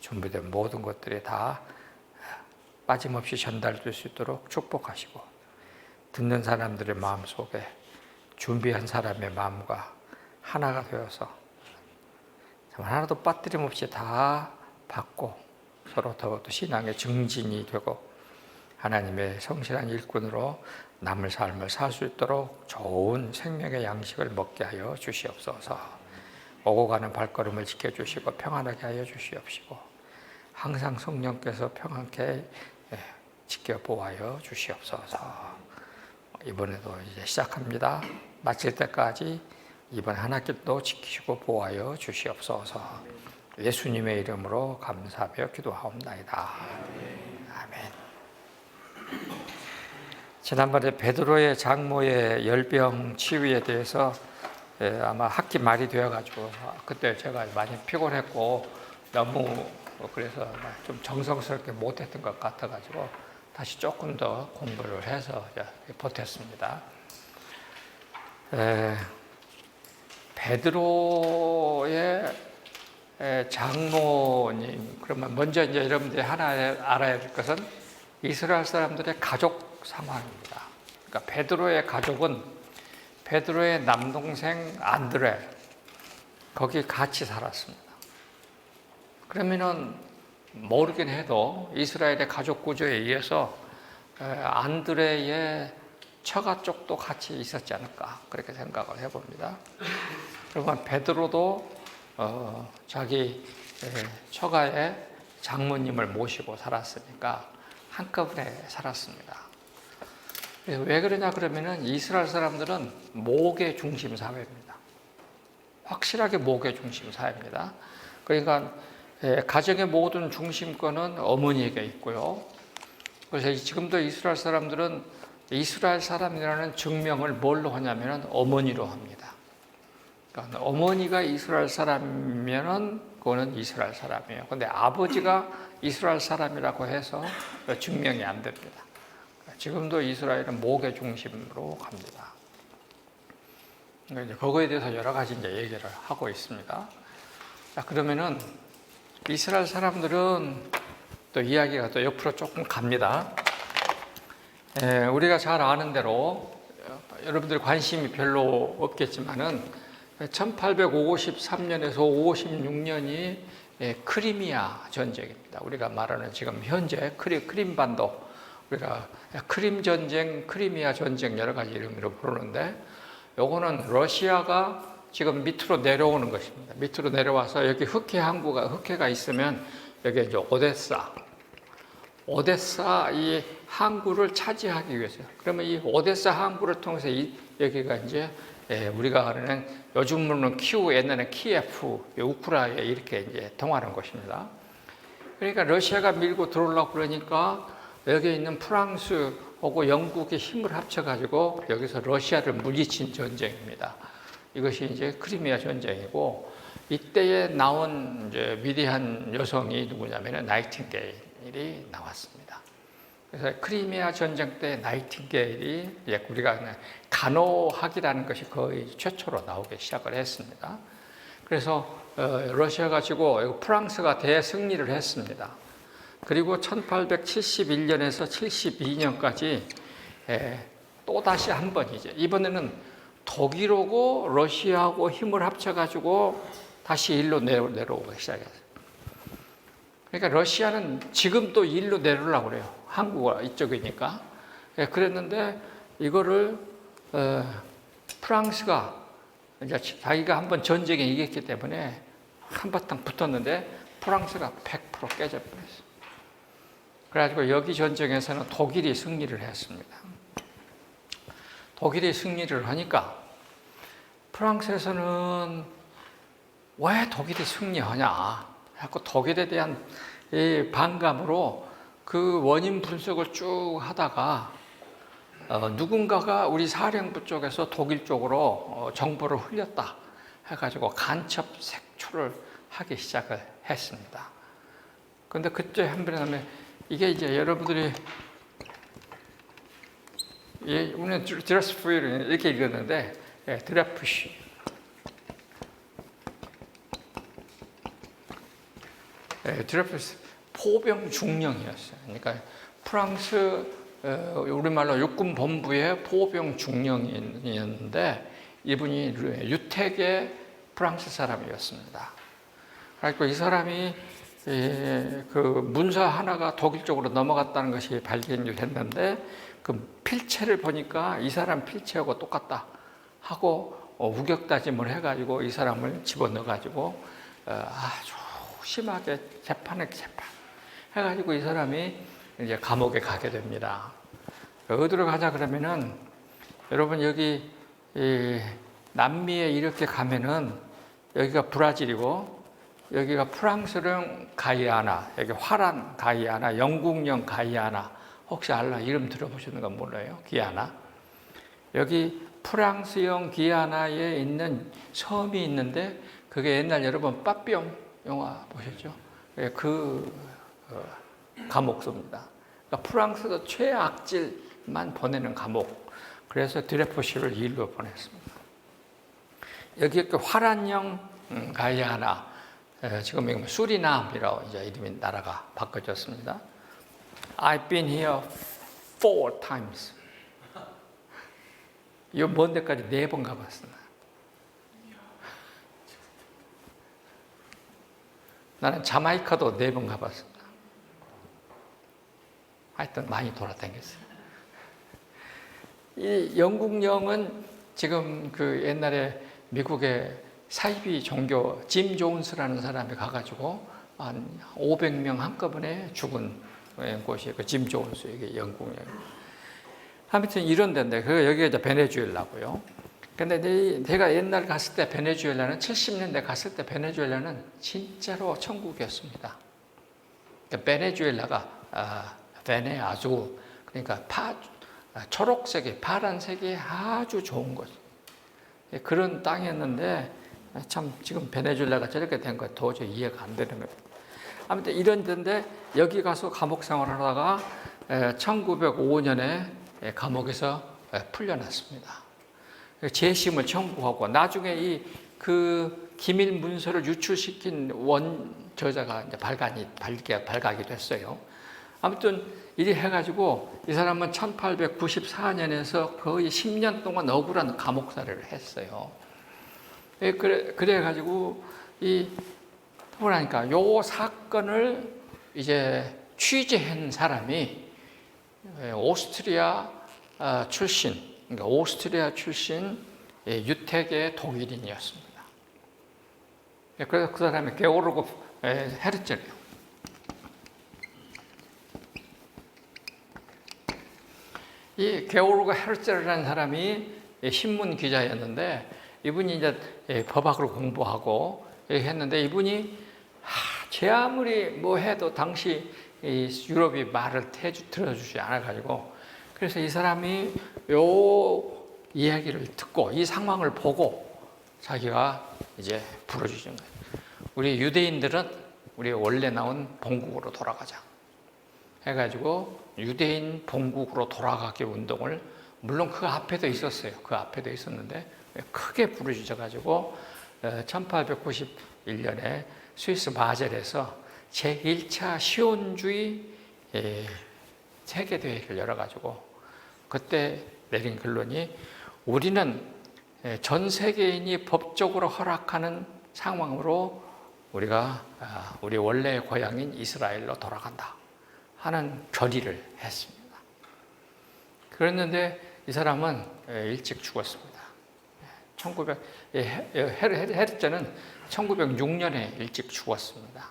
준비된 모든 것들이 다 빠짐없이 전달될 수 있도록 축복하시고, 듣는 사람들의 마음속에 준비한 사람의 마음과 하나가 되어서 하나도 빠뜨림없이 다 받고 서로 더욱더 신앙의 증진이 되고 하나님의 성실한 일꾼으로 남을 삶을 살 수 있도록 좋은 생명의 양식을 먹게 하여 주시옵소서. 오고 가는 발걸음을 지켜주시고 평안하게 하여 주시옵시고, 항상 성령께서 평안케 지켜보아여 주시옵소서. 이번에도 이제 시작합니다. 마칠 때까지 이번 한 학기도 지키시고 보아여 주시옵소서. 예수님의 이름으로 감사하며 기도하옵나이다. 아멘. 지난번에 베드로의 장모의 열병 치유에 대해서 아마 학기 말이 되어가지고 그때 제가 많이 피곤했고 너무 그래서 좀 정성스럽게 못했던 것 같아가지고 다시 조금 더 공부를 해서 보탰습니다. 베드로의 장모님, 그러면 먼저 이제 여러분들이 하나 알아야 될 것은 이스라엘 사람들의 가족 상황입니다. 그러니까 베드로의 가족은 베드로의 남동생 안드레, 거기 같이 살았습니다. 그러면은 모르긴 해도 이스라엘의 가족 구조에 의해서 안드레의 처가 쪽도 같이 있었지 않을까 그렇게 생각을 해봅니다. 그러면 베드로도 자기 처가의 장모님을 모시고 살았으니까 한꺼번에 살았습니다. 왜 그러냐 그러면은 이스라엘 사람들은 목의 중심 사회입니다. 확실하게 목의 중심 사회입니다. 그러니까 가정의 모든 중심권은 어머니에게 있고요. 그래서 지금도 이스라엘 사람들은 이스라엘 사람이라는 증명을 뭘로 하냐면 어머니로 합니다. 그러니까 어머니가 이스라엘 사람이면 그거는 이스라엘 사람이에요. 그런데 아버지가 이스라엘 사람이라고 해서 증명이 안 됩니다. 지금도 이스라엘은 목의 중심으로 갑니다. 그거에 대해서 여러 가지 이제 얘기를 하고 있습니다. 자, 그러면은 이스라엘 사람들은 또 이야기가 또 옆으로 조금 갑니다. 우리가 잘 아는 대로 여러분들 관심이 별로 없겠지만은 1853년에서 56년이 크리미아 전쟁입니다. 우리가 말하는 지금 현재 크림반도, 우리가 크림 전쟁, 크리미아 전쟁 여러 가지 이름으로 부르는데, 요거는 러시아가 지금 밑으로 내려오는 것입니다. 밑으로 내려와서 여기 흑해가 있으면 여기 이제 오데사 이 항구를 차지하기 위해서요. 그러면 이 오데사 항구를 통해서 여기가 이제 우리가 아는 요즘으로는 옛날에 키예프, 우크라이나에 이렇게 이제 통하는 것입니다. 그러니까 러시아가 밀고 들어오려고 그러니까 여기 있는 프랑스하고 영국이 힘을 합쳐가지고 여기서 러시아를 물리친 전쟁입니다. 이것이 이제 크리미아 전쟁이고, 이때에 나온 이제 위대한 여성이 누구냐면 나이팅게일이 나왔습니다. 그래서 크리미아 전쟁 때 나이팅게일이 우리가 간호학이라는 것이 거의 최초로 나오기 시작을 했습니다. 그래서 러시아가 지고 프랑스가 대승리를 했습니다. 그리고 1871년에서 72년까지 또다시 한 번 이번에는 독일하고 러시아하고 힘을 합쳐가지고 다시 일로 내려오기 시작했어요. 그러니까 러시아는 지금도 일로 내려오려고 그래요. 한국은 이쪽이니까. 그랬는데 이거를 프랑스가 이제 자기가 한번 전쟁에 이겼기 때문에 한바탕 붙었는데 프랑스가 100% 깨져버렸어요. 그래가지고 여기 전쟁에서는 독일이 승리를 했습니다. 독일이 승리를 하니까 프랑스에서는 왜 독일이 승리하냐, 자꾸 독일에 대한 이 반감으로 그 원인 분석을 쭉 하다가 누군가가 우리 사령부 쪽에서 독일 쪽으로 정보를 흘렸다 해가지고 간첩 색출을 하기 시작을 했습니다. 그런데 그때 한번에 하면 이게 이제 여러분들이 우리는 드레스푸이를 이렇게 읽었는데 드라프시. 드레푸시 포병 중령이었어요. 그러니까 프랑스 우리말로 육군 본부의 포병 중령이었는데 이분이 유택의 프랑스 사람이었습니다. 그리고 이 사람이 그 문서 하나가 독일 쪽으로 넘어갔다는 것이 발견이 됐는데 그 필체를 보니까 이 사람 필체하고 똑같다 하고 우격다짐을 해가지고 이 사람을 집어넣어가지고 아주 심하게 재판 해가지고 이 사람이 이제 감옥에 가게 됩니다. 어디로 가자 그러면은 여러분 여기 남미에 이렇게 가면은 여기가 브라질이고 여기가 프랑스령 가이아나, 여기 화란 가이아나, 영국령 가이아나, 혹시 알라 이름 들어보시는 건 몰라요? 기아나. 여기 프랑스령 기아나에 있는 섬이 있는데 그게 옛날 여러분 빠삐용 영화 보셨죠? 그 감옥소입니다. 그러니까 프랑스도 최악질만 보내는 감옥. 그래서 드레포시를 일로 보냈습니다. 여기 그 화란령 가이아나, 지금 수리남이라고 이제 이름이 나라가 바꿔졌습니다. I've been here 4 times. 이 먼 데까지 4번 가봤습니다. 나는 자마이카도 4번 가봤습니다. 하여튼 많이 돌아다녔어요. 이 영국령은 지금 그 옛날에 미국의 사이비 종교 짐 존스라는 사람이 가가지고 한 500명 한꺼번에 죽은 곳이 그 짐 존스, 이게 영국령. 아무튼 이런 데인데, 여기가 이제 베네수엘라고요. 근데 제가 옛날 갔을 때 베네수엘라는 70년대 갔을 때 베네수엘라는 진짜로 천국이었습니다. 그러니까 베네수엘라가 베네 아주 그러니까 초록색이 파란색이 아주 좋은 곳. 그런 땅이었는데 참 지금 베네수엘라가 저렇게 된 거 도저히 이해가 안 되는 거예요. 아무튼 이런 데인데 여기 가서 감옥 생활을 하다가 1905년에 감옥에서 풀려났습니다. 재심을 청구하고 나중에 그 기밀 문서를 유출시킨 원 저자가 이제 발각이 됐어요. 아무튼 이리 해가지고 이 사람은 1894년에서 거의 10년 동안 억울한 감옥살이를 했어요. 그래가지고 그러니까 요 사건을 이제 취재한 사람이 오스트리아 출신, 그러니까 오스트리아 출신 유택의 독일인이었습니다. 그래서 그 사람이 게오르그 헤르츠예요. 이 게오르그 헤르츠라는 사람이 신문 기자였는데 이분이 이제 법학을 공부하고 했는데 이분이 제 아무리 뭐 해도 당시 유럽이 말을 들어주지 않아가지고 그래서 이 사람이 요 이야기를 듣고 이 상황을 보고 자기가 이제 부르짖은 거예요. 우리 유대인들은 우리 원래 나온 본국으로 돌아가자 해가지고 유대인 본국으로 돌아가기 운동을 물론 그 앞에도 있었어요. 그 앞에도 있었는데 크게 부르짖어가지고 1891년에 스위스 바젤에서 제1차 시온주의 세계대회를 열어가지고 그때 내린 결론이 우리는 전 세계인이 법적으로 허락하는 상황으로 우리가 우리 원래의 고향인 이스라엘로 돌아간다 하는 결의를 했습니다. 그랬는데 이 사람은 일찍 죽었습니다. 헤르츠는 1906년에 일찍 죽었습니다.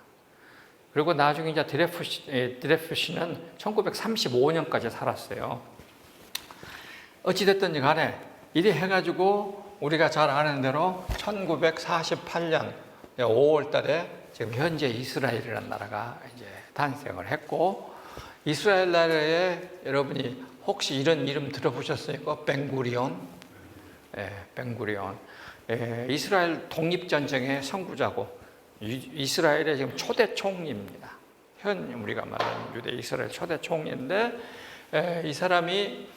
그리고 나중에 이제 드레푸시는 1935년까지 살았어요. 어찌됐든지 간에 이리 해가지고 우리가 잘 아는 대로 1948년 5월 달에 지금 현재 이스라엘이라는 나라가 이제 탄생을 했고 이스라엘 나라에 여러분이 혹시 이런 이름 들어보셨어요? 벤구리온? 벤구리온. 이스라엘 독립전쟁의 선구자고 이스라엘의 지금 초대 총리입니다. 현 우리가 말하는 유대 이스라엘 초대 총리인데 이 사람이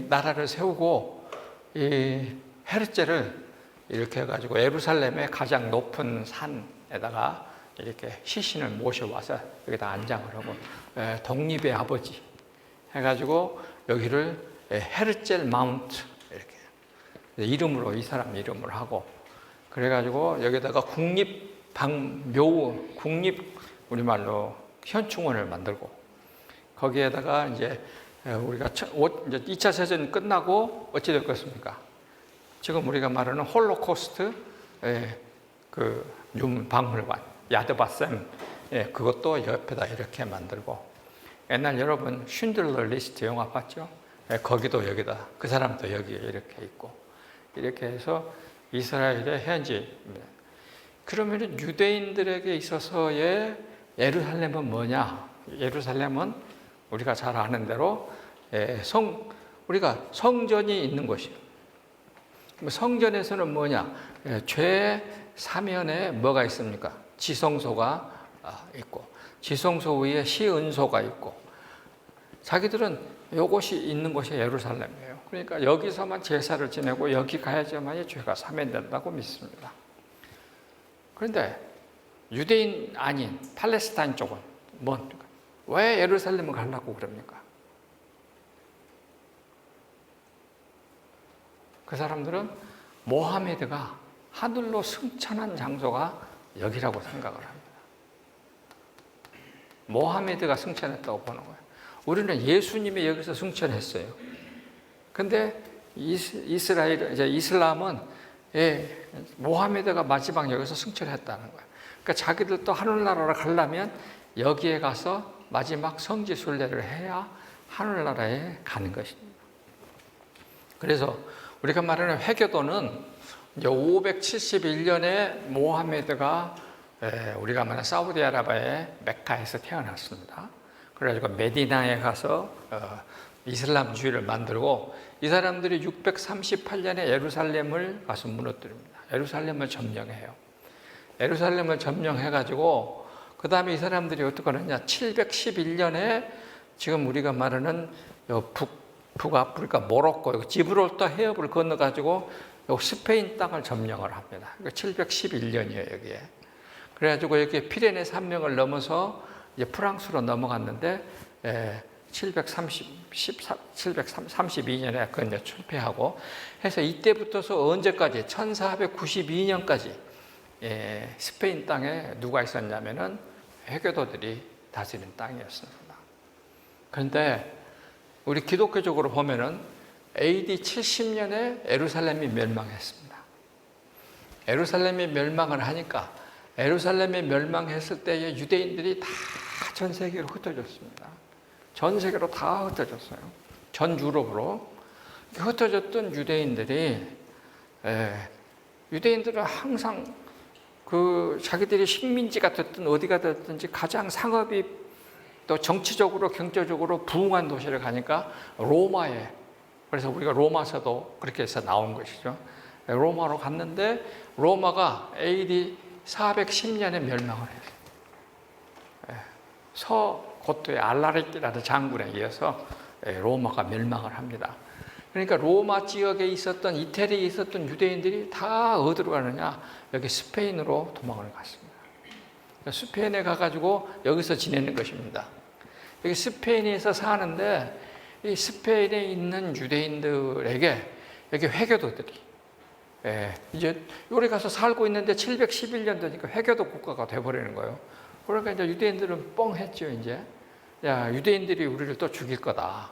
나라를 세우고 헤르츠를 이렇게 해가지고 예루살렘의 가장 높은 산에다가 이렇게 시신을 모셔와서 여기다 안장을 하고 독립의 아버지 해가지고 여기를 헤르젤 마운트 이렇게 이름으로 이 사람 이름을 하고 그래가지고 여기다가 국립 우리말로 현충원을 만들고 거기에다가 이제 우리가 이제 2차 세전 끝나고 어찌 될 것입니까? 지금 우리가 말하는 홀로코스트 그 박물관 야드바셈 그것도 옆에다 이렇게 만들고 옛날 여러분 쉰들러 리스트 영화 봤죠? 거기도 여기다 그 사람도 여기에 이렇게 있고 이렇게 해서 이스라엘의 현지입니다. 그러면 유대인들에게 있어서의 예루살렘은 뭐냐? 예루살렘은 우리가 잘 아는 대로 우리가 성전이 있는 곳이에요. 성전에서는 뭐냐? 죄 사면에 뭐가 있습니까? 지성소가 있고 지성소 위에 시은소가 있고 자기들은 이곳이 있는 곳이 예루살렘이에요. 그러니까 여기서만 제사를 지내고 여기 가야지만이 죄가 사면된다고 믿습니다. 그런데 유대인 아닌 팔레스타인 쪽은 뭡니까? 왜 예루살렘을 가려고 그럽니까? 그 사람들은 모하메드가 하늘로 승천한 장소가 여기라고 생각을 합니다. 모하메드가 승천했다고 보는 거예요. 우리는 예수님이 여기서 승천했어요. 근데 이슬람은 모하메드가 마지막 여기서 승천했다는 거예요. 그러니까 자기들도 하늘나라로 가려면 여기에 가서 마지막 성지 순례를 해야 하늘나라에 가는 것입니다. 그래서 우리가 말하는 회교도는 이제 571년에 모하메드가 우리가 말하는 사우디아라비아의 메카에서 태어났습니다. 그래가지고 메디나에 가서 이슬람주의를 만들고 이 사람들이 638년에 예루살렘을 가서 무너뜨립니다. 예루살렘을 점령해요. 예루살렘을 점령해가지고 그 다음에 이 사람들이 어떻게 하느냐 711년에 지금 우리가 말하는 북아프리카 모로코 지브롤터 해협을 건너가지고 스페인 땅을 점령을 합니다. 711년이에요 여기에. 그래가지고 여기 피레네 산맥을 넘어서 이제 프랑스로 넘어갔는데 732년에 그 철폐하고 해서 이때부터서 언제까지 1492년까지 스페인 땅에 누가 있었냐면은 회교도들이 다스린 땅이었습니다. 그런데 우리 기독교적으로 보면은 AD 70년에 예루살렘이 멸망했습니다. 예루살렘이 멸망을 하니까 예루살렘이 멸망했을 때에 유대인들이 다 전 세계로 흩어졌습니다. 전 세계로 다 흩어졌어요. 전 유럽으로 흩어졌던 유대인들은 항상 그 자기들이 식민지가 됐든 어디가 됐든지 가장 상업이 또 정치적으로 경제적으로 부흥한 도시를 가니까 로마에 그래서 우리가 로마서도 그렇게 해서 나온 것이죠. 로마로 갔는데 로마가 AD 410년에 멸망을 했어요. 서고토의 알라레키라는 장군에 의해서 로마가 멸망을 합니다. 그러니까 로마 지역에 있었던 이태리에 있었던 유대인들이 다 어디로 가느냐? 여기 스페인으로 도망을 갔습니다. 스페인에 가가지고 여기서 지내는 것입니다. 여기 스페인에서 사는데 이 스페인에 있는 유대인들에게 여기 회교도들이 이제 여기 가서 살고 있는데 711년 되니까 회교도 국가가 돼버리는 거예요. 그러니까 이제 유대인들은 뻥했죠. 이제 야 유대인들이 우리를 또 죽일 거다.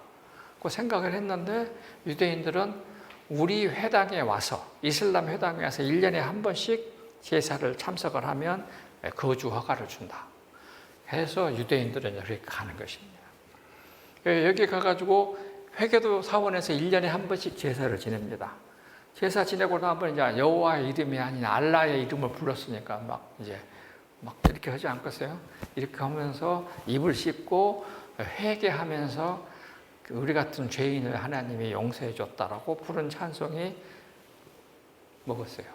그 생각을 했는데 유대인들은 우리 회당에 와서 이슬람 회당에 와서 1년에 한 번씩 제사를 참석을 하면 거주 허가를 준다. 해서 유대인들은 이렇게 가는 것입니다. 여기 가가지고 회교도 사원에서 1년에 한 번씩 제사를 지냅니다. 제사 지내고 나면 이제 여호와의 이름이 아닌 알라의 이름을 불렀으니까 막 이렇게 하지 않겠어요? 이렇게 하면서 입을 씻고 회개하면서 우리 같은 죄인을 하나님이 용서해 줬다라고 부른 찬송이 먹었어요.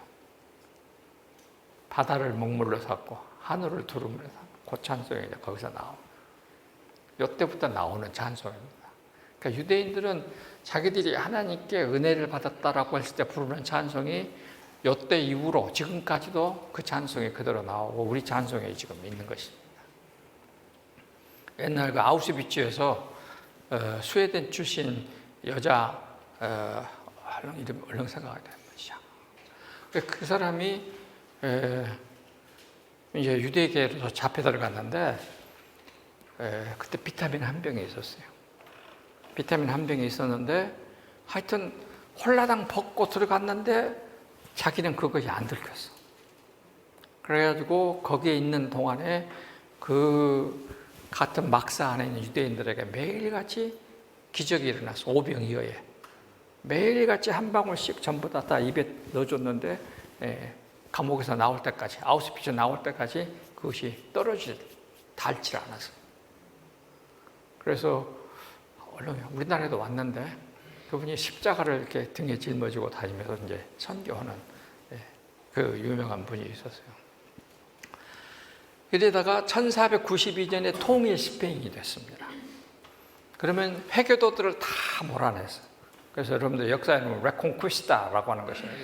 바다를 먹물로 샀고 하늘을 두루물로 샀고 그 찬송이 이제 거기서 나옵니다. 이때부터 나오는 찬송입니다. 그러니까 유대인들은 자기들이 하나님께 은혜를 받았다라고 했을 때 부르는 찬송이 이때 이후로 지금까지도 그 찬송이 그대로 나오고 우리 찬송에 지금 있는 것입니다. 옛날 그 아우슈비츠에서 스웨덴 출신 여자 이름 얼른 생각이 나는 것이야. 그 사람이 이제 유대계로 잡혀 들어갔는데 그때 비타민 한 병이 있었어요. 비타민 한 병이 있었는데 하여튼 홀라당 벗고 들어갔는데 자기는 그것이 안 들켰어. 그래가지고 거기에 있는 동안에 그 같은 막사 안에 있는 유대인들에게 매일같이 기적이 일어났어. 오병이어에 매일같이 한 방울씩 전부 다 입에 넣어줬는데 감옥에서 나올 때까지, 아우슈비츠 나올 때까지 그것이 닳지 않았어. 그래서 우리나라에도 왔는데 그분이 십자가를 이렇게 등에 짊어지고 다니면서 이제 선교하는 그 유명한 분이 있었어요. 그러다가 1492년에 통일 스페인이 됐습니다. 그러면 회교도들을 다 몰아냈어요. 그래서 여러분들 역사에는 레콩퀴스타라고 하는 것입니다.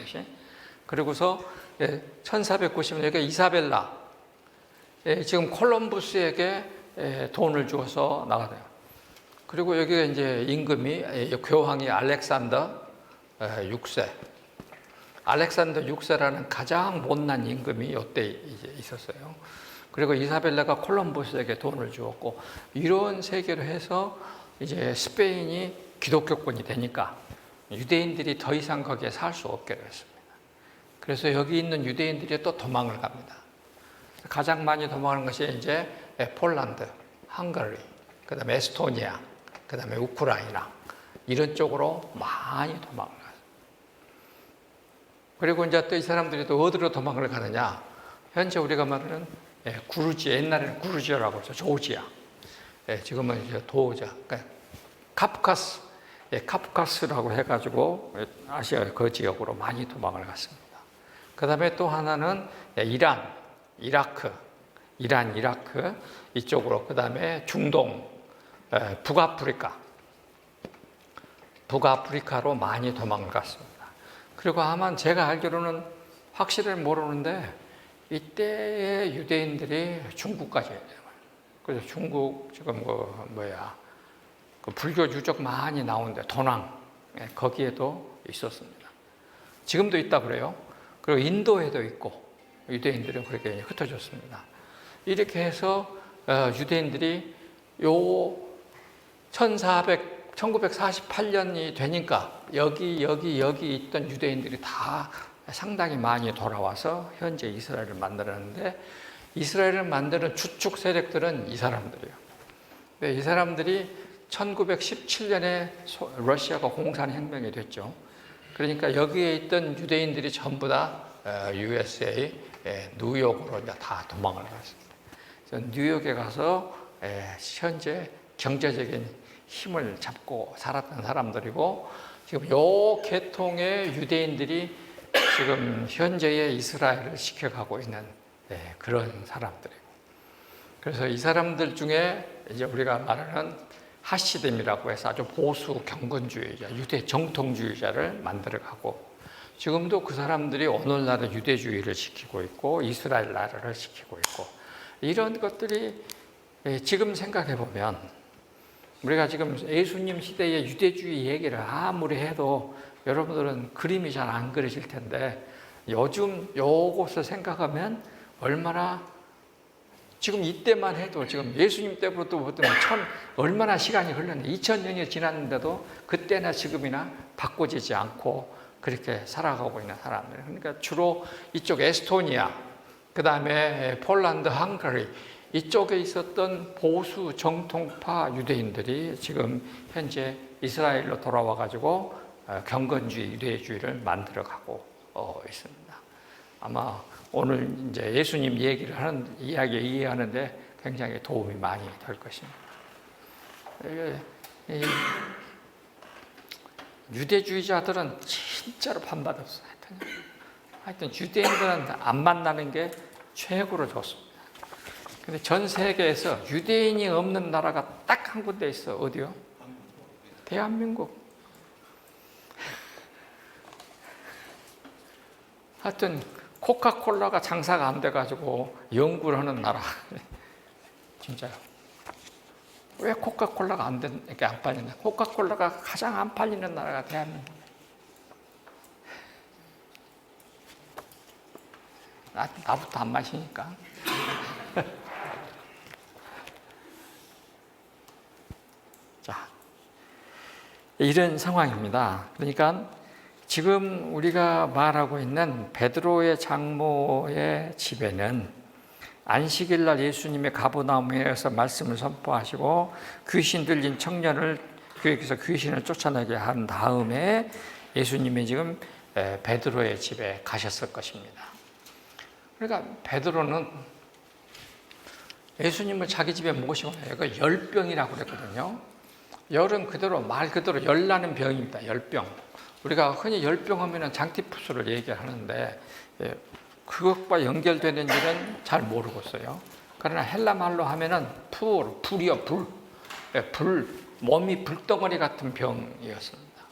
그리고서 1490년 여기 이사벨라, 지금 콜럼부스에게 돈을 주어서 나가요. 그리고 여기가 이제 임금이 교황이 알렉산더 6세. 알렉산더 6세라는 가장 못난 임금이 이때 이제 있었어요. 그리고 이사벨라가 콜럼부스에게 돈을 주었고, 이런 세계로 해서 이제 스페인이 기독교권이 되니까 유대인들이 더 이상 거기에 살 수 없게 됐습니다. 그래서 여기 있는 유대인들이 또 도망을 갑니다. 가장 많이 도망하는 것이 이제 폴란드, 헝가리, 그 다음에 에스토니아, 그 다음에 우크라이나, 이런 쪽으로 많이 도망을 가요. 그리고 이제 또 이 사람들이 또 어디로 도망을 가느냐? 현재 우리가 말하는 구르지아, 옛날에는 구르지아라고 했죠. 조지아. 지금은 이제 도우자. 그러니까 카프카스, 카프카스라고 해가지고 아시아 그 지역으로 많이 도망을 갔습니다. 그 다음에 또 하나는 이란, 이라크 이쪽으로, 그 다음에 중동, 북아프리카로 많이 도망을 갔습니다. 그리고 아마 제가 알기로는 확실히 모르는데 이때의 유대인들이 중국까지 해요. 그래서 중국 지금 그 불교 유적 많이 나오는데 도낭, 거기에도 있었습니다. 지금도 있다 그래요. 그리고 인도에도 있고 유대인들은 그렇게 흩어졌습니다. 이렇게 해서 유대인들이 1948년이 되니까 여기 있던 유대인들이 다 상당히 많이 돌아와서 현재 이스라엘을 만들었는데, 이스라엘을 만드는 주축 세력들은 이 사람들이에요. 이 사람들이 1917년에 러시아가 공산혁명이 됐죠. 그러니까 여기에 있던 유대인들이 전부 다 USA, 뉴욕으로 다 도망을 갔습니다. 뉴욕에 가서 현재 경제적인 힘을 잡고 살았던 사람들이고, 지금 요 계통의 유대인들이 지금 현재의 이스라엘을 지켜가고 있는 그런 사람들이고, 그래서 이 사람들 중에 이제 우리가 말하는 하시딤이라고 해서 아주 보수 경건주의자, 유대 정통주의자를 만들어가고, 지금도 그 사람들이 오늘날의 유대주의를 지키고 있고 이스라엘 나라를 지키고 있고, 이런 것들이 지금 생각해 보면 우리가 지금 예수님 시대의 유대주의 얘기를 아무리 해도 여러분들은 그림이 잘 안 그려질 텐데, 요즘 요것을 생각하면 얼마나, 지금 이때만 해도 지금 예수님 때부터 얼마나 시간이 흘렀는데 2000년이 지났는데도 그때나 지금이나 바꿔지지 않고 그렇게 살아가고 있는 사람들. 그러니까 주로 이쪽 에스토니아, 그 다음에 폴란드, 헝가리 이쪽에 있었던 보수 정통파 유대인들이 지금 현재 이스라엘로 돌아와가지고 경건주의, 유대주의를 만들어가고 있습니다. 아마 오늘 이제 예수님 이야기 이해하는데 굉장히 도움이 많이 될 것입니다. 유대주의자들은 진짜로 판받았어요. 하여튼 유대인들은 안 만나는 게 최고로 좋습니다. 근데 전 세계에서 유대인이 없는 나라가 딱 한 군데 있어. 어디요? 대한민국. 하여튼 코카콜라가 장사가 안 돼가지고 연구를 하는 나라. 진짜요. 왜 코카콜라가 이렇게 안 팔리냐? 코카콜라가 가장 안 팔리는 나라가 대한민국. 나부터 안 마시니까. 자, 이런 상황입니다. 그러니까 지금 우리가 말하고 있는 베드로의 장모의 집에는 안식일 날 예수님의 가버나움에서 말씀을 선포하시고 귀신 들린 청년을 교회에서 귀신을 쫓아내게 한 다음에 예수님이 지금 베드로의 집에 가셨을 것입니다. 그러니까 베드로는 예수님을 자기 집에 모시고 그 열병이라고 그랬거든요. 열은 그대로 말 그대로 열나는 병입니다. 열병. 우리가 흔히 열병 하면은 장티푸스를 얘기하는데 그것과 연결되는 일은 잘 모르고 있어요. 그러나 헬라 말로 하면은 불이요, 불, 몸이 불덩어리 같은 병이었습니다.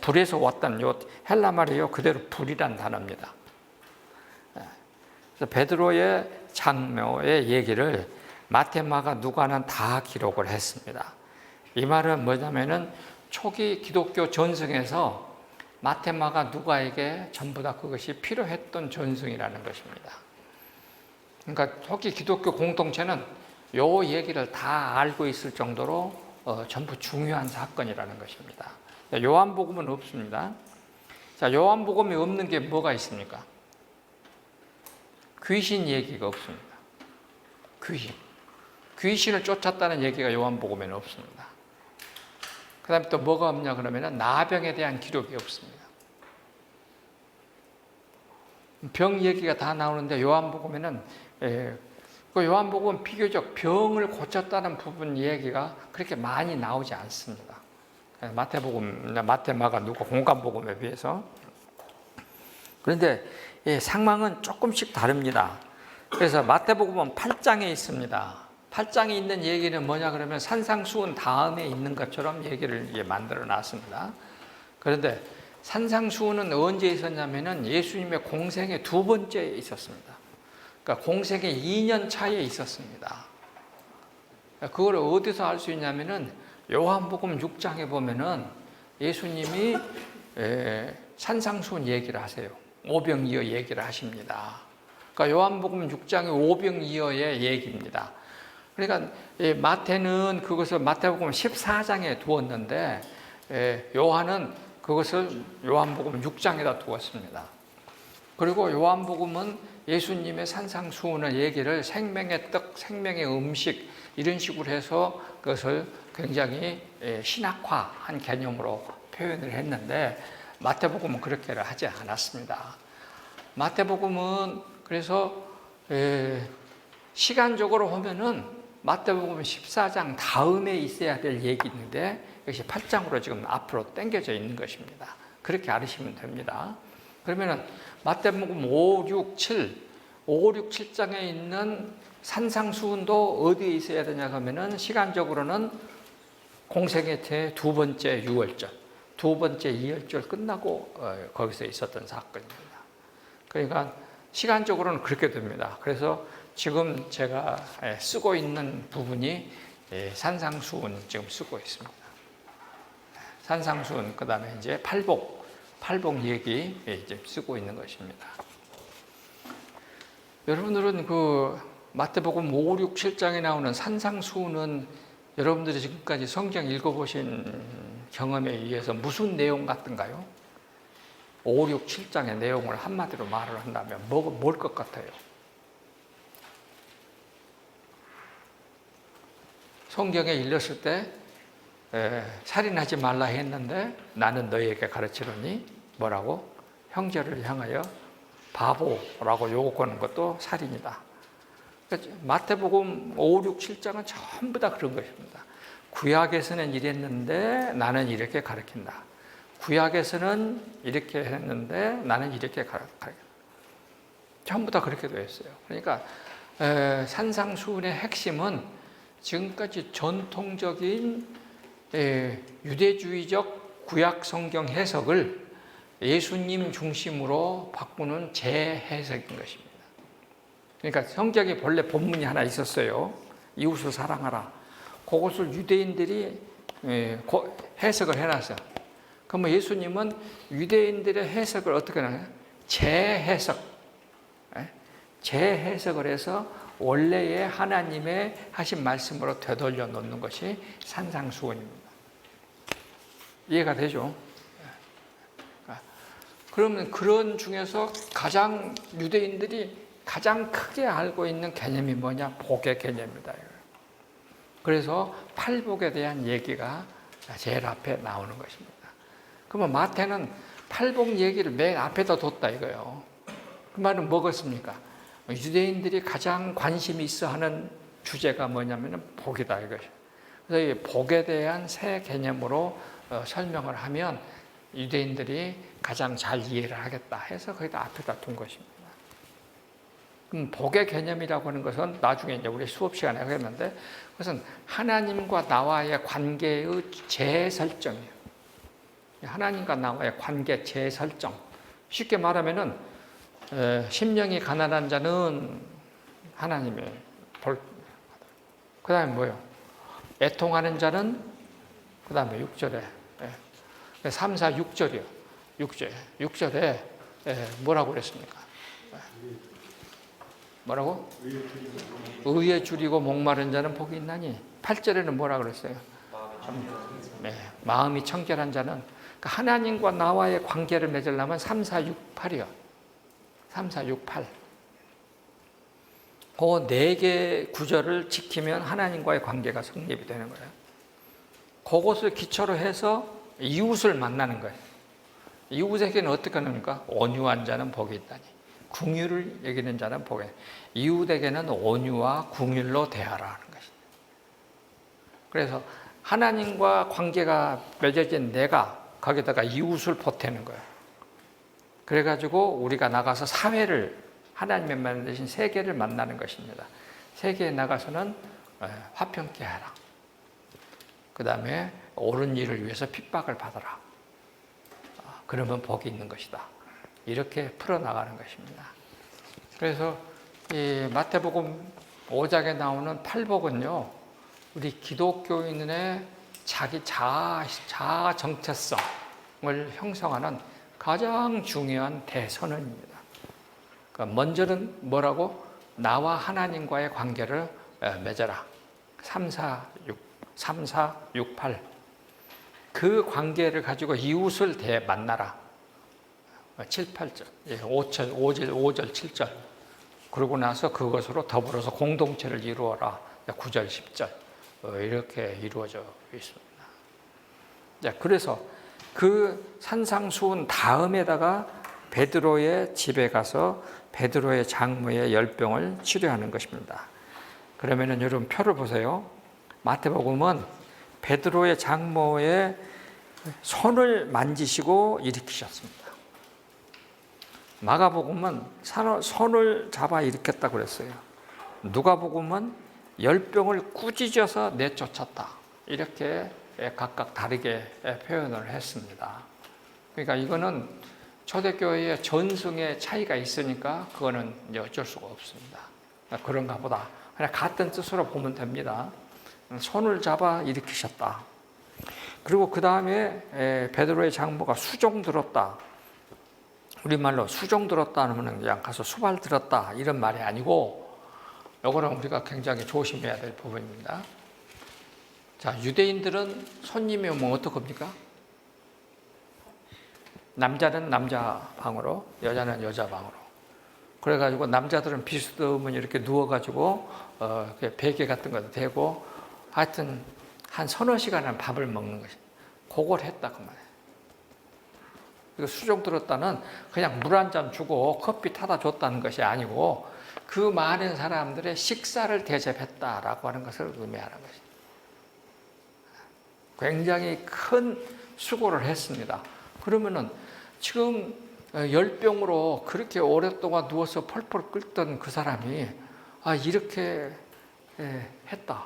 불에서 왔다는 요 헬라 말이요 그대로 불이란 단어입니다. 그래서 베드로의 장모의 얘기를 마태, 마가, 누가는 다 기록을 했습니다. 이 말은 뭐냐면은 초기 기독교 전승에서 마태, 마가, 누가에게 전부 다 그것이 필요했던 전승이라는 것입니다. 그러니까 초기 기독교 공동체는 요 얘기를 다 알고 있을 정도로 전부 중요한 사건이라는 것입니다. 요한복음은 없습니다. 자, 요한복음이 없는 게 뭐가 있습니까? 귀신 얘기가 없습니다. 귀신을 쫓았다는 얘기가 요한복음에는 없습니다. 그 다음에 또 뭐가 없냐 그러면 나병에 대한 기록이 없습니다. 병 얘기가 다 나오는데 요한복음에는 그 요한복음은 비교적 병을 고쳤다는 부분 얘기가 그렇게 많이 나오지 않습니다. 마태복음, 마태, 마가, 누가 공간복음에 비해서. 그런데 상황은 조금씩 다릅니다. 그래서 마태복음은 8장에 있습니다. 8장에 있는 얘기는 뭐냐 그러면 산상수훈 다음에 있는 것처럼 얘기를 만들어 놨습니다. 그런데 산상수훈은 언제 있었냐면은 예수님의 공생의 두 번째에 있었습니다. 그러니까 공생의 2년 차에 있었습니다. 그걸 어디서 알 수 있냐면은 요한복음 6장에 보면은 예수님이 산상수훈 얘기를 하세요. 오병이어 얘기를 하십니다. 그러니까 요한복음 6장의 오병이어의 얘기입니다. 그러니까 마태는 그것을 마태복음 14장에 두었는데 요한은 그것을 요한복음 6장에다 두었습니다. 그리고 요한복음은 예수님의 산상수훈의 얘기를 생명의 떡, 생명의 음식 이런 식으로 해서 그것을 굉장히 신학화한 개념으로 표현을 했는데 마태복음은 그렇게를 하지 않았습니다. 마태복음은 그래서 시간적으로 보면은 마태복음 14장 다음에 있어야 될 얘기인데 이것이 8장으로 지금 앞으로 당겨져 있는 것입니다. 그렇게 알으시면 됩니다. 그러면은 마태복음 5, 6, 7장에 있는 산상수훈도 어디에 있어야 되냐 하면은 시간적으로는 공생의 태 두 번째 유월절, 두 번째 이월절 끝나고 거기서 있었던 사건입니다. 그러니까 시간적으로는 그렇게 됩니다. 그래서 지금 제가 쓰고 있는 부분이 산상수훈 지금 쓰고 있습니다. 산상수훈 그 다음에 이제 팔복 얘기 이제 쓰고 있는 것입니다. 여러분들은 그 마태복음 5, 6, 7장에 나오는 산상수훈은 여러분들이 지금까지 성경 읽어보신 경험에 의해서 무슨 내용 같은가요? 5, 6, 7장의 내용을 한마디로 말을 한다면 뭘 것 같아요? 성경에 읽었을 때 살인하지 말라 했는데 나는 너희에게 가르치노니 뭐라고? 형제를 향하여 바보라고 요구하는 것도 살인이다. 마태복음 5, 6, 7장은 전부 다 그런 것입니다. 구약에서는 이랬는데 나는 이렇게 가르친다. 구약에서는 이렇게 했는데 나는 이렇게 가르친다. 전부 다 그렇게 되어 있어요. 그러니까 산상수훈의 핵심은 지금까지 전통적인 유대주의적 구약 성경 해석을 예수님 중심으로 바꾸는 재해석인 것입니다. 그러니까 성경에 본래 본문이 하나 있었어요. 이웃을 사랑하라. 그것을 유대인들이 해석을 해놨어요. 그러면 예수님은 유대인들의 해석을 어떻게 하나요? 재해석. 재해석을 해서 원래의 하나님의 하신 말씀으로 되돌려 놓는 것이 산상수훈입니다. 이해가 되죠? 그러면 그런 중에서 가장 유대인들이 가장 크게 알고 있는 개념이 뭐냐? 복의 개념이다. 그래서 팔복에 대한 얘기가 제일 앞에 나오는 것입니다. 그러면 마태는 팔복 얘기를 맨 앞에다 뒀다 이거예요. 그 말은 뭐겠습니까? 유대인들이 가장 관심이 있어 하는 주제가 뭐냐면 복이다 이것이에요. 그래서 이 복에 대한 새 개념으로 설명을 하면 유대인들이 가장 잘 이해를 하겠다 해서 거기다 앞에다 둔 것입니다. 그럼 복의 개념이라고 하는 것은 나중에 이제 우리 수업 시간에 하겠는데 그것은 하나님과 나와의 관계의 재설정이에요. 하나님과 나와의 관계 재설정. 쉽게 말하면은 심령이 가난한 자는 하나님의 볼. 그 다음에 뭐요? 애통하는 자는 그 다음에 6절에 3, 4, 6절이요. 6절에 뭐라고 그랬습니까? 뭐라고? 의에 줄이고 목마른 자는 복이 있나니. 8절에는 뭐라 그랬어요? 마음이 청결한 자는. 그러니까 하나님과 나와의 관계를 맺으려면 3, 4, 6, 8이요. 3, 4, 6, 8. 그 4개 구절을 지키면 하나님과의 관계가 성립이 되는 거예요. 그것을 기초로 해서 이웃을 만나는 거예요. 이웃에게는 어떻게 합니까? 온유한 자는 복이 있다니. 궁휼을 여기는 자는 복이 있다니. 이웃에게는 온유와 궁휼로 대하라 하는 것입니다. 그래서 하나님과 관계가 맺어진 내가 거기다가 이웃을 보태는 거예요. 그래가지고 우리가 나가서 사회를 하나님의 만드신 세계를 만나는 것입니다. 세계에 나가서는 화평케 하라. 그 다음에 옳은 일을 위해서 핍박을 받아라. 그러면 복이 있는 것이다. 이렇게 풀어나가는 것입니다. 그래서 이 마태복음 5장에 나오는 팔복은요, 우리 기독교인의 자기 자아 정체성을 형성하는 가장 중요한 대선언입니다. 그러니까 먼저는 뭐라고? 나와 하나님과의 관계를 맺어라. 3, 4, 6, 8. 그 관계를 가지고 이웃을 만나라. 7, 8절. 5절, 7절. 그러고 나서 그것으로 더불어서 공동체를 이루어라. 9절, 10절. 이렇게 이루어져 있습니다. 그래서 그 산상수훈 다음에다가 베드로의 집에 가서 베드로의 장모의 열병을 치료하는 것입니다. 그러면은 여러분 표를 보세요. 마태복음은 베드로의 장모의 손을 만지시고 일으키셨습니다. 마가복음은 손을 잡아 일으켰다고 그랬어요. 누가복음은 열병을 꾸짖어서 내쫓았다. 이렇게 각각 다르게 표현을 했습니다. 그러니까 이거는 초대교회의 전승의 차이가 있으니까 그거는 이제 어쩔 수가 없습니다. 그런가 보다. 그냥 같은 뜻으로 보면 됩니다. 손을 잡아 일으키셨다. 그리고 그 다음에 베드로의 장모가 수종 들었다. 우리말로 수종 들었다 하면 그냥 가서 수발 들었다 이런 말이 아니고 이거는 우리가 굉장히 조심해야 될 부분입니다. 자, 유대인들은 손님이 오면 어떡합니까? 남자는 남자 방으로, 여자는 여자 방으로. 그래가지고 남자들은 비스듬히 이렇게 누워가지고 베개 같은 것도 대고 하여튼 한 서너 시간은 밥을 먹는 것이. 그걸 했다 그 말이에요. 수종 들었다는 그냥 물 한 잔 주고 커피 타다 줬다는 것이 아니고 그 많은 사람들의 식사를 대접했다라고 하는 것을 의미하는 것입니다. 굉장히 큰 수고를 했습니다. 그러면은 지금 열병으로 그렇게 오랫동안 누워서 펄펄 끓던 그 사람이 이렇게 했다.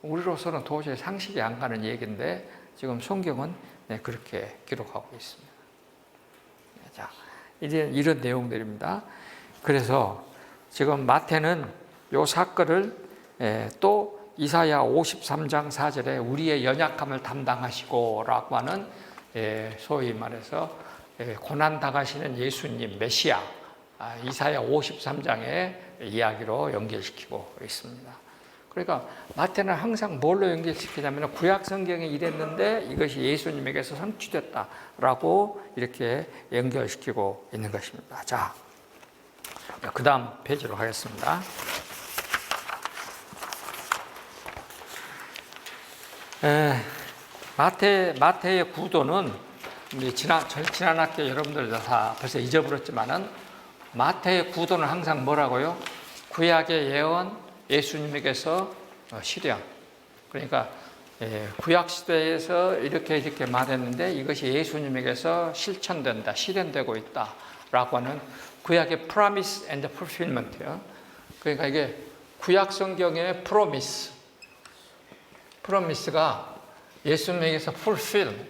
우리로서는 도저히 상식이 안 가는 얘기인데 지금 성경은 그렇게 기록하고 있습니다. 자, 이제 이런 내용들입니다. 그래서 지금 마태는 이 사건을 또 이사야 53장 4절에 우리의 연약함을 담당하시고 라고 하는 소위 말해서 고난 당하시는 예수님 메시아 이사야 53장의 이야기로 연결시키고 있습니다. 그러니까 마태는 항상 뭘로 연결시키냐면 구약 성경에 이랬는데 이것이 예수님에게서 성취됐다라고 이렇게 연결시키고 있는 것입니다. 자, 그 다음 페이지로 가겠습니다. 마태의 구도는 지난 학기 여러분들 다 벌써 잊어버렸지만은 마태의 구도는 항상 뭐라고요? 구약의 예언, 예수님에게서 실현. 그러니까 구약 시대에서 이렇게 말했는데 이것이 예수님에게서 실천된다, 실현되고 있다라고 하는 구약의 promise and fulfillment예요. 그러니까 이게 구약 성경의 promise가 예수님에게서 fulfill,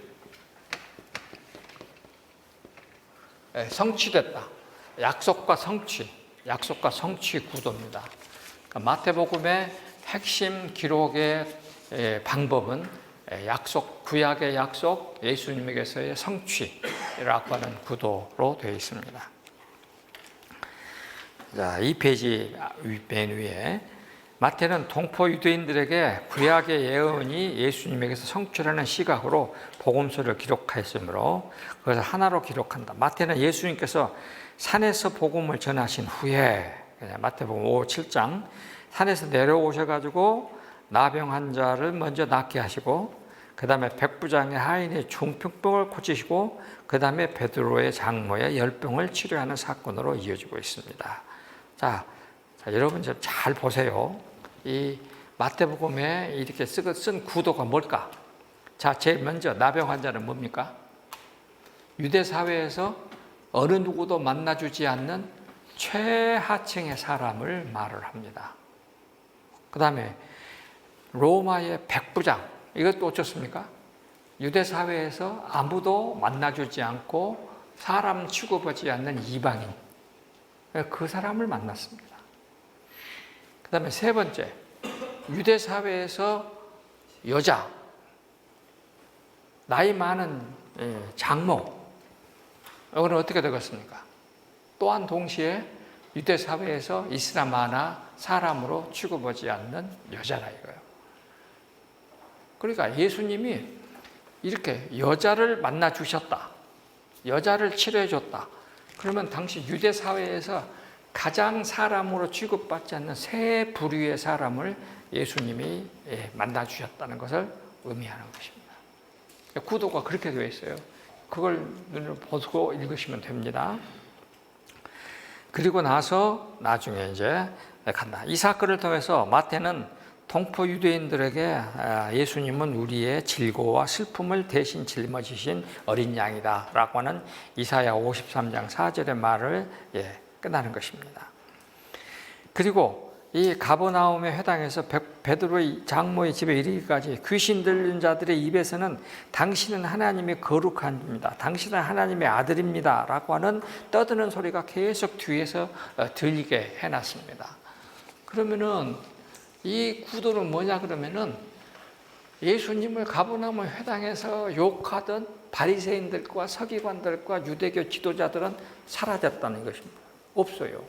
성취됐다. 약속과 성취 구도입니다. 그러니까 마태복음의 핵심 기록의 방법은 구약의 약속, 예수님에게서의 성취라고 하는 구도로 되어 있습니다. 자, 이 페이지 맨 위에 마태는 동포 유대인들에게 구약의 예언이 예수님에게서 성취라는 시각으로 복음서를 기록하였으므로 그것을 하나로 기록한다. 마태는 예수님께서 산에서 복음을 전하신 후에 마태복음 5, 7장 산에서 내려오셔가지고 나병 환자를 먼저 낫게 하시고 그 다음에 백부장의 하인의 중풍병을 고치시고 그 다음에 베드로의 장모의 열병을 치료하는 사건으로 이어지고 있습니다. 자, 여러분 잘 보세요. 이 마태복음에 이렇게 쓴 구도가 뭘까? 자, 제일 먼저 나병 환자는 뭡니까? 유대 사회에서 어느 누구도 만나주지 않는 최하층의 사람을 말을 합니다. 그 다음에 로마의 백부장, 이것도 어쩌습니까? 유대 사회에서 아무도 만나주지 않고 사람 취급하지 않는 이방인, 그 사람을 만났습니다. 그 다음에 세 번째, 유대 사회에서 여자, 나이 많은 장모, 이거는 어떻게 되겠습니까? 또한 동시에 유대 사회에서 이스람 하나 사람으로 취급하지 않는 여자라 이거예요. 그러니까 예수님이 이렇게 여자를 만나 주셨다, 여자를 치료해 줬다. 그러면 당시 유대 사회에서 가장 사람으로 취급받지 않는 세 부류의 사람을 예수님이 만나 주셨다는 것을 의미하는 것입니다. 구도가 그렇게 되어 있어요. 그걸 눈을 보고 읽으시면 됩니다. 그리고 나서 나중에 이제 간다. 이 사건을 통해서 마태는 동포 유대인들에게 예수님은 우리의 질고와 슬픔을 대신 짊어지신 어린 양이다라고 하는 이사야 53장 4절의 말을 끝나는 것입니다. 그리고 이 가버나움의 회당에서 베드로의 장모의 집에 이르기까지 귀신 들린 자들의 입에서는 당신은 하나님의 거룩한 입니다, 당신은 하나님의 아들입니다 라고 하는 떠드는 소리가 계속 뒤에서 들리게 해놨습니다. 그러면은 이 구도는 뭐냐 그러면은 예수님을 가버나움 회당에서 욕하던 바리새인들과 서기관들과 유대교 지도자들은 사라졌다는 것입니다. 없어요.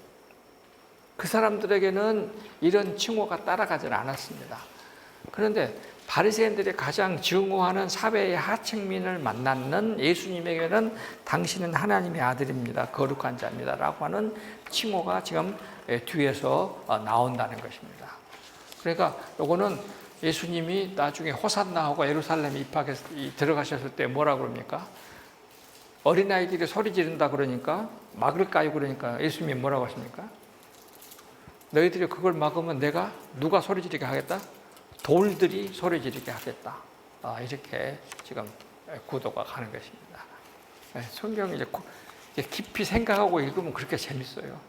그 사람들에게는 이런 칭호가 따라가지 않았습니다. 그런데 바리새인들이 가장 증오하는 사회의 하층민을 만나는 예수님에게는 당신은 하나님의 아들입니다, 거룩한 자입니다 라고 하는 칭호가 지금 뒤에서 나온다는 것입니다. 그러니까 요거는 예수님이 나중에 호산나하고 예루살렘에 들어가셨을 때 뭐라고 그럽니까? 어린아이들이 소리 지른다 그러니까 막을 까요 그러니까 예수님이 뭐라고 하십니까? 너희들이 그걸 막으면 내가 누가 소리 지르게 하겠다? 돌들이 소리 지르게 하겠다. 이렇게 지금 구도가 가는 것입니다. 성경 이제 깊이 생각하고 읽으면 그렇게 재밌어요.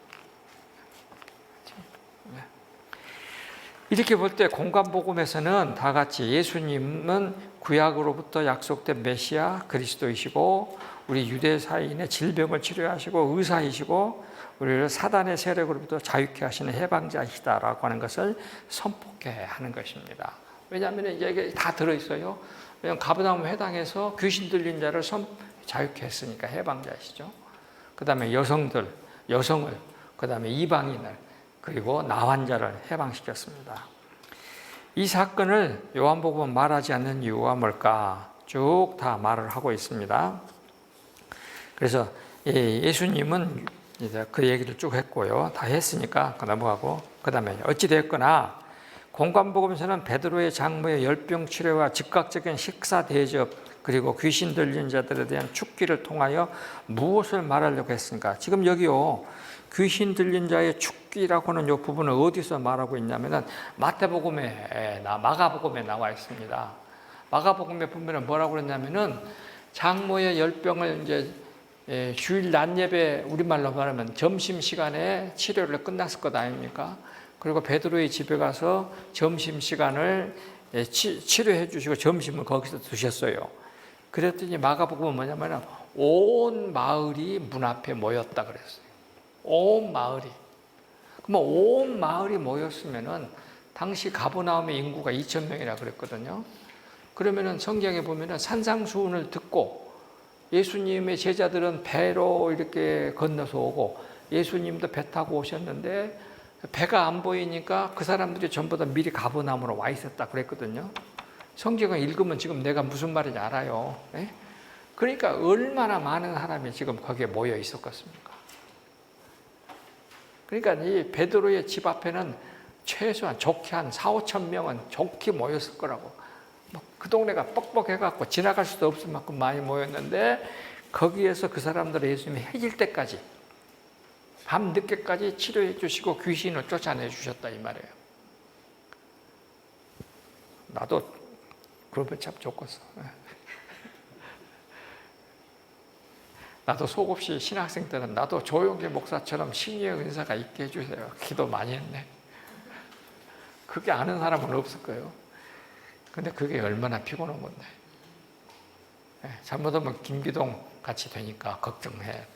이렇게 볼 때 공관복음에서는 다 같이 예수님은 구약으로부터 약속된 메시아 그리스도이시고 우리 유대사인의 질병을 치료하시고 의사이시고 우리를 사단의 세력으로부터 자유케 하시는 해방자이시다라고 하는 것을 선포케 하는 것입니다. 왜냐하면 이게 다 들어있어요. 왜냐하면 가버나움 회당에서 귀신 들린 자를 자유케 했으니까 해방자이시죠. 그 다음에 여성을, 그 다음에 이방인을, 그리고 나환자를 해방시켰습니다. 이 사건을 요한복음은 말하지 않는 이유가 뭘까? 쭉 다 말을 하고 있습니다. 그래서 예수님은 이제 그 얘기를 쭉 했고요. 다 했으니까 넘어가고, 그 다음에 어찌되었거나 공관복음서는 베드로의 장모의 열병 치료와 즉각적인 식사 대접, 그리고 귀신 들린 자들에 대한 축기를 통하여 무엇을 말하려고 했습니까? 지금 여기요, 귀신 들린 자의 축기라고 하는 이 부분을 어디서 말하고 있냐면은 마가복음에 나와 있습니다. 마가복음에 보면은 뭐라고 그랬냐면은 장모의 열병을 이제 주일 낮 예배, 우리말로 말하면 점심 시간에 치료를 끝났을 것 아닙니까? 그리고 베드로의 집에 가서 점심 시간을 치료해 주시고 점심을 거기서 드셨어요. 그랬더니 마가복음은 뭐냐면은 온 마을이 문 앞에 모였다 그랬어요. 온 마을이. 그러면 온 마을이 모였으면은 당시 가버나움의 인구가 2,000명이라 그랬거든요. 그러면은 성경에 보면은 산상수훈을 듣고 예수님의 제자들은 배로 이렇게 건너서 오고 예수님도 배 타고 오셨는데 배가 안 보이니까 그 사람들이 전부 다 미리 가버나움으로 와 있었다 그랬거든요. 성경을 읽으면 지금 내가 무슨 말인지 알아요. 네? 그러니까 얼마나 많은 사람이 지금 거기에 모여 있었겠습니까? 그러니까 이 베드로의 집 앞에는 최소한 좋게 한 4,5천 명은 좋게 모였을 거라고. 그 동네가 뻑뻑해갖고 지나갈 수도 없을 만큼 많이 모였는데 거기에서 그 사람들을 예수님이 해질 때까지 밤 늦게까지 치료해 주시고 귀신을 쫓아내 주셨다 이 말이에요. 나도 그러면 참 좋겠어. 나도 속없이 신학생 때는 나도 조용기 목사처럼 신유의 은사가 있게 해주세요. 기도 많이 했네. 그게 아는 사람은 없을 거예요. 근데 그게 얼마나 피곤한 건데. 잘못하면 김기동 같이 되니까 걱정해야 돼.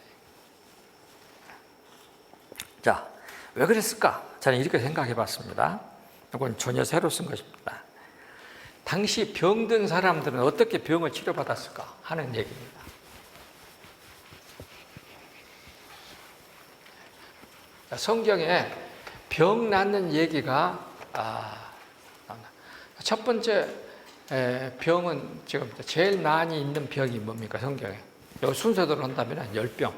자, 왜 그랬을까? 저는 이렇게 생각해 봤습니다. 이건 전혀 새로 쓴 것입니다. 당시 병든 사람들은 어떻게 병을 치료받았을까 하는 얘기입니다. 성경에 병 낫는 얘기가 첫 번째 병은 지금 제일 많이 있는 병이 뭡니까? 성경에 요 순서대로 한다면 열병,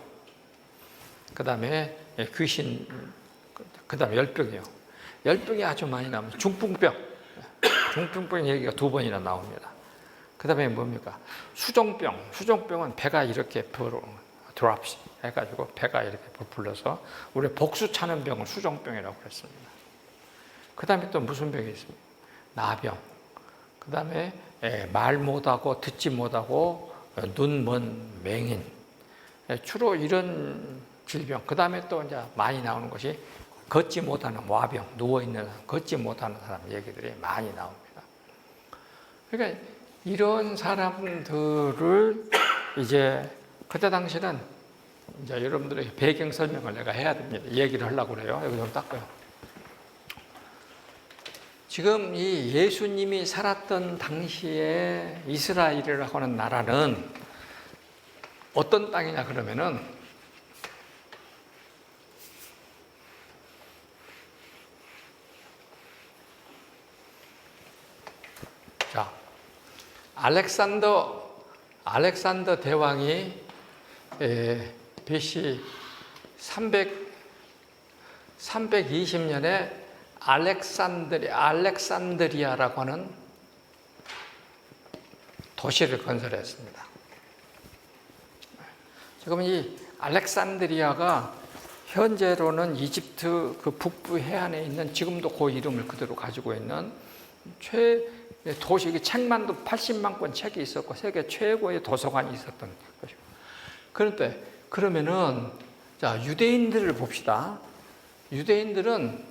그 다음에 귀신, 그 다음에 열병이요. 열병이 아주 많이 나옵니다. 중풍병 얘기가 2번이나 나옵니다. 그 다음에 뭡니까? 수종병은 배가 이렇게 드랍시 해가지고 배가 이렇게 불러서 우리 복수 차는 병을 수종병이라고 그랬습니다. 그 다음에 또 무슨 병이 있습니까? 나병, 그 다음에 말 못하고 듣지 못하고 눈 먼 맹인, 주로 이런 질병. 그 다음에 또 이제 많이 나오는 것이 걷지 못하는 와병, 누워있는 사람, 걷지 못하는 사람 얘기들이 많이 나옵니다. 그러니까 이런 사람들을 이제 그때 당시는 이제 여러분들의 배경 설명을 내가 해야 됩니다. 얘기를 하려고 그래요. 여기 좀 닦고요. 지금 이 예수님이 살았던 당시에 이스라엘이라고 하는 나라는 어떤 땅이냐 그러면은 자, 알렉산더 대왕이 BC 320년에 알렉산드리아라고 하는 도시를 건설했습니다. 지금 이 알렉산드리아가 현재로는 이집트 그 북부 해안에 있는, 지금도 그 이름을 그대로 가지고 있는 도시, 책만도 80만 권 책이 있었고 세계 최고의 도서관이 있었던 것이고. 그런데 그러면은 자, 유대인들을 봅시다. 유대인들은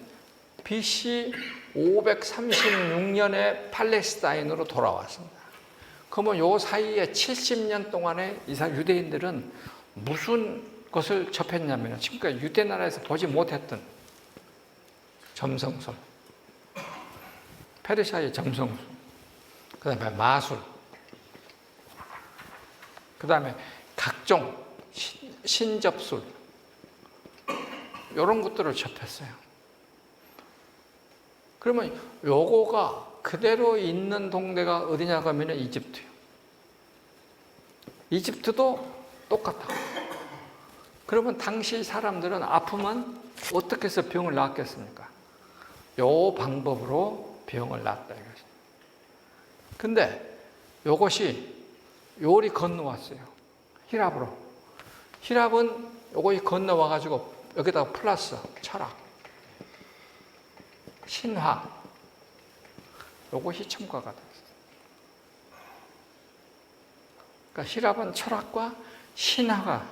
BC 536년에 팔레스타인으로 돌아왔습니다. 그러면 요 사이에 70년 동안에 유대인들은 무슨 것을 접했냐면, 지금까지 유대 나라에서 보지 못했던 점성술, 페르시아의 점성술, 그 다음에 마술, 그 다음에 각종 신접술, 이런 것들을 접했어요. 그러면 요거가 그대로 있는 동네가 어디냐 하면 이집트요. 이집트도 똑같다. 그러면 당시 사람들은 아프면 어떻게 해서 병을 낫겠습니까? 요 방법으로 병을 낫다 이거죠. 근데 요것이 요리 건너왔어요. 히랍으로. 히랍은 요것이 건너와가지고 여기다가 플러스 철학, 신화, 요것이 첨가가 됐어요. 그러니까 히랍은 철학과 신화가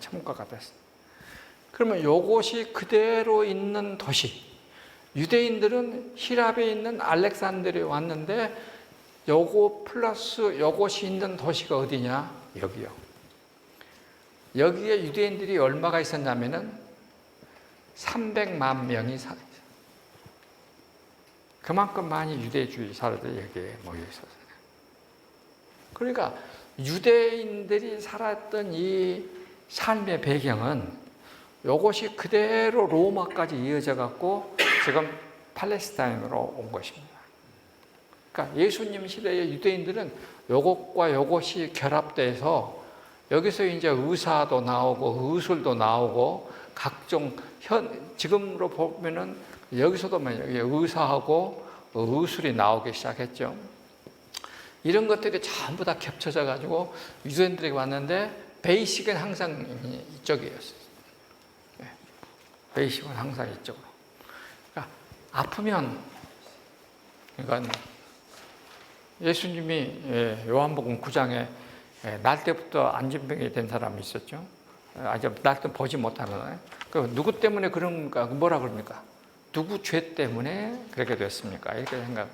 첨가가 됐어요. 그러면 요것이 그대로 있는 도시, 유대인들은 히랍에 있는 알렉산드리아에 왔는데 요거 플러스 요것이 있는 도시가 어디냐? 여기요. 여기에 유대인들이 얼마가 있었냐면은 300만 명이 살았어요. 그만큼 많이 유대주의 사람들이 여기에 모여 있었어요. 그러니까 유대인들이 살았던 이 삶의 배경은 이것이 그대로 로마까지 이어져 갖고 지금 팔레스타인으로 온 것입니다. 그러니까 예수님 시대의 유대인들은 이것과 이것이 결합돼서 여기서 이제 의사도 나오고 의술도 나오고 각종 지금으로 보면은 여기서도 의사하고 의술이 나오기 시작했죠. 이런 것들이 전부 다 겹쳐져 가지고 유대인들에게 왔는데 베이식은 항상 이쪽이었어요. 베이식은 항상 이쪽으로. 그러니까 아프면, 그러니까 예수님이 요한복음 9장에 날 때부터 안진병이 된 사람이 있었죠. 아직 날 때 보지 못하는. 그 누구 때문에 그런가? 뭐라 그럽니까? 누구 죄 때문에 그렇게 됐습니까? 이렇게 생각.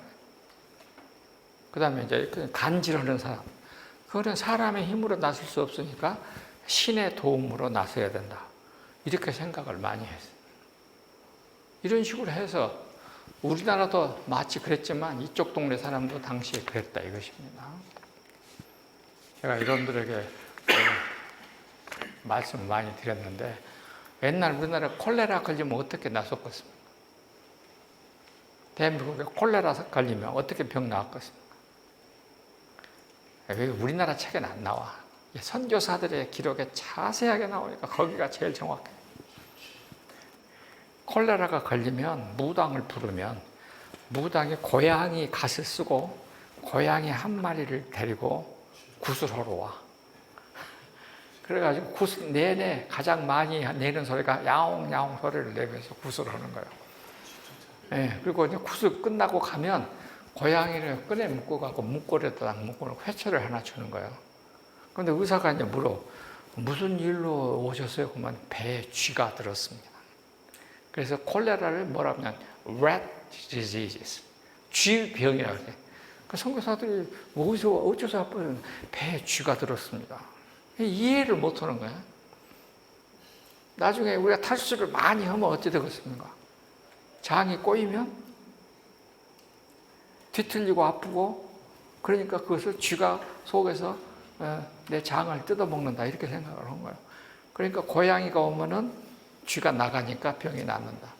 그 다음에 이제 간질하는 사람. 그거는 사람의 힘으로 나설 수 없으니까 신의 도움으로 나서야 된다. 이렇게 생각을 많이 했어요. 이런 식으로 해서 우리나라도 마치 그랬지만 이쪽 동네 사람도 당시에 그랬다 이것입니다. 제가 여러분들에게 말씀을 많이 드렸는데 옛날 우리나라 콜레라 걸리면 어떻게 나섰겠습니까? 대한민국에 콜레라 걸리면 어떻게 병 나았겠습니까? 왜 우리나라 책에는 안 나와? 선교사들의 기록에 자세하게 나오니까 거기가 제일 정확해. 콜레라가 걸리면 무당을 부르면 무당이 고양이 갓을 쓰고 고양이 한 마리를 데리고 구슬하러 와. 그래가지고 구슬 내내 가장 많이 내는 소리가 야옹야옹 소리를 내면서 구슬하는 거예요. 네, 그리고 이제 구슬 끝나고 가면 고양이를 끈에 묶어갖고 문고리에다 묶고 회초를 하나 주는 거예요. 그런데 의사가 이제 물어. 무슨 일로 오셨어요? 그러면 배에 쥐가 들었습니다. 그래서 콜레라를 뭐라 하면 rat diseases, 쥐병이라고 해요. 그 선교사들이 어째서 아파요? 배에 쥐가 들었습니다. 이해를 못하는 거야. 나중에 우리가 탈수를 많이 하면 어찌 되겠습니까? 장이 꼬이면 뒤틀리고 아프고, 그러니까 그것을 쥐가 속에서 내 장을 뜯어먹는다 이렇게 생각을 한 거예요. 그러니까 고양이가 오면은 쥐가 나가니까 병이 낫는다.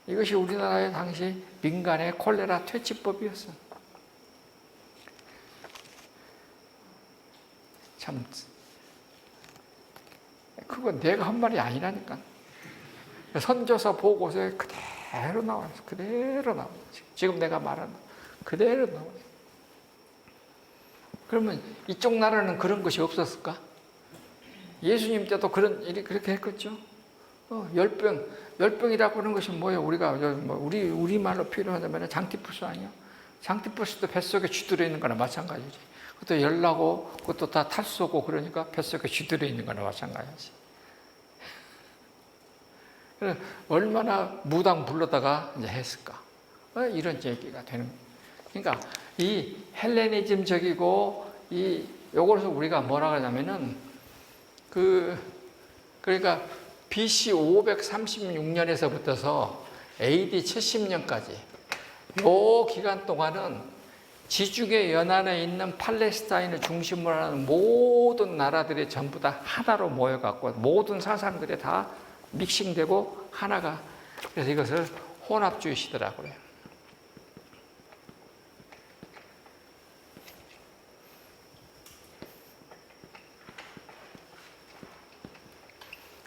이것이 우리나라의 당시 민간의 콜레라 퇴치법이었어요. 참, 그건 내가 한 말이 아니라니까. 선조서 보고서에 그대로 나와요. 그대로 나와요. 지금 내가 말하는 그대로 나와요. 그러면 이쪽 나라는 그런 것이 없었을까? 예수님 때도 그렇게 했겠죠? 열병이라고 하는 것이 뭐예요? 우리말로 표현하자면 장티푸스 아니야? 장티푸스도 뱃속에 쥐 들어있는 거나 마찬가지지. 그것도 열나고, 그것도 다 탈수고, 그러니까 뱃속에 쥐 들어있는 거나 마찬가지지. 얼마나 무당 불러다가 이제 했을까? 이런 얘기가 되는 거예요. 그러니까 이 헬레니즘적이고 요것을 우리가 뭐라 그러냐면은 그러니까 BC 536년에서부터서 AD 70년까지 요 기간 동안은 지중해 연안에 있는 팔레스타인을 중심으로 하는 모든 나라들이 전부 다 하나로 모여갖고 모든 사상들이 다 믹싱되고 하나가, 그래서 이것을 혼합주의 시대라고 그래요.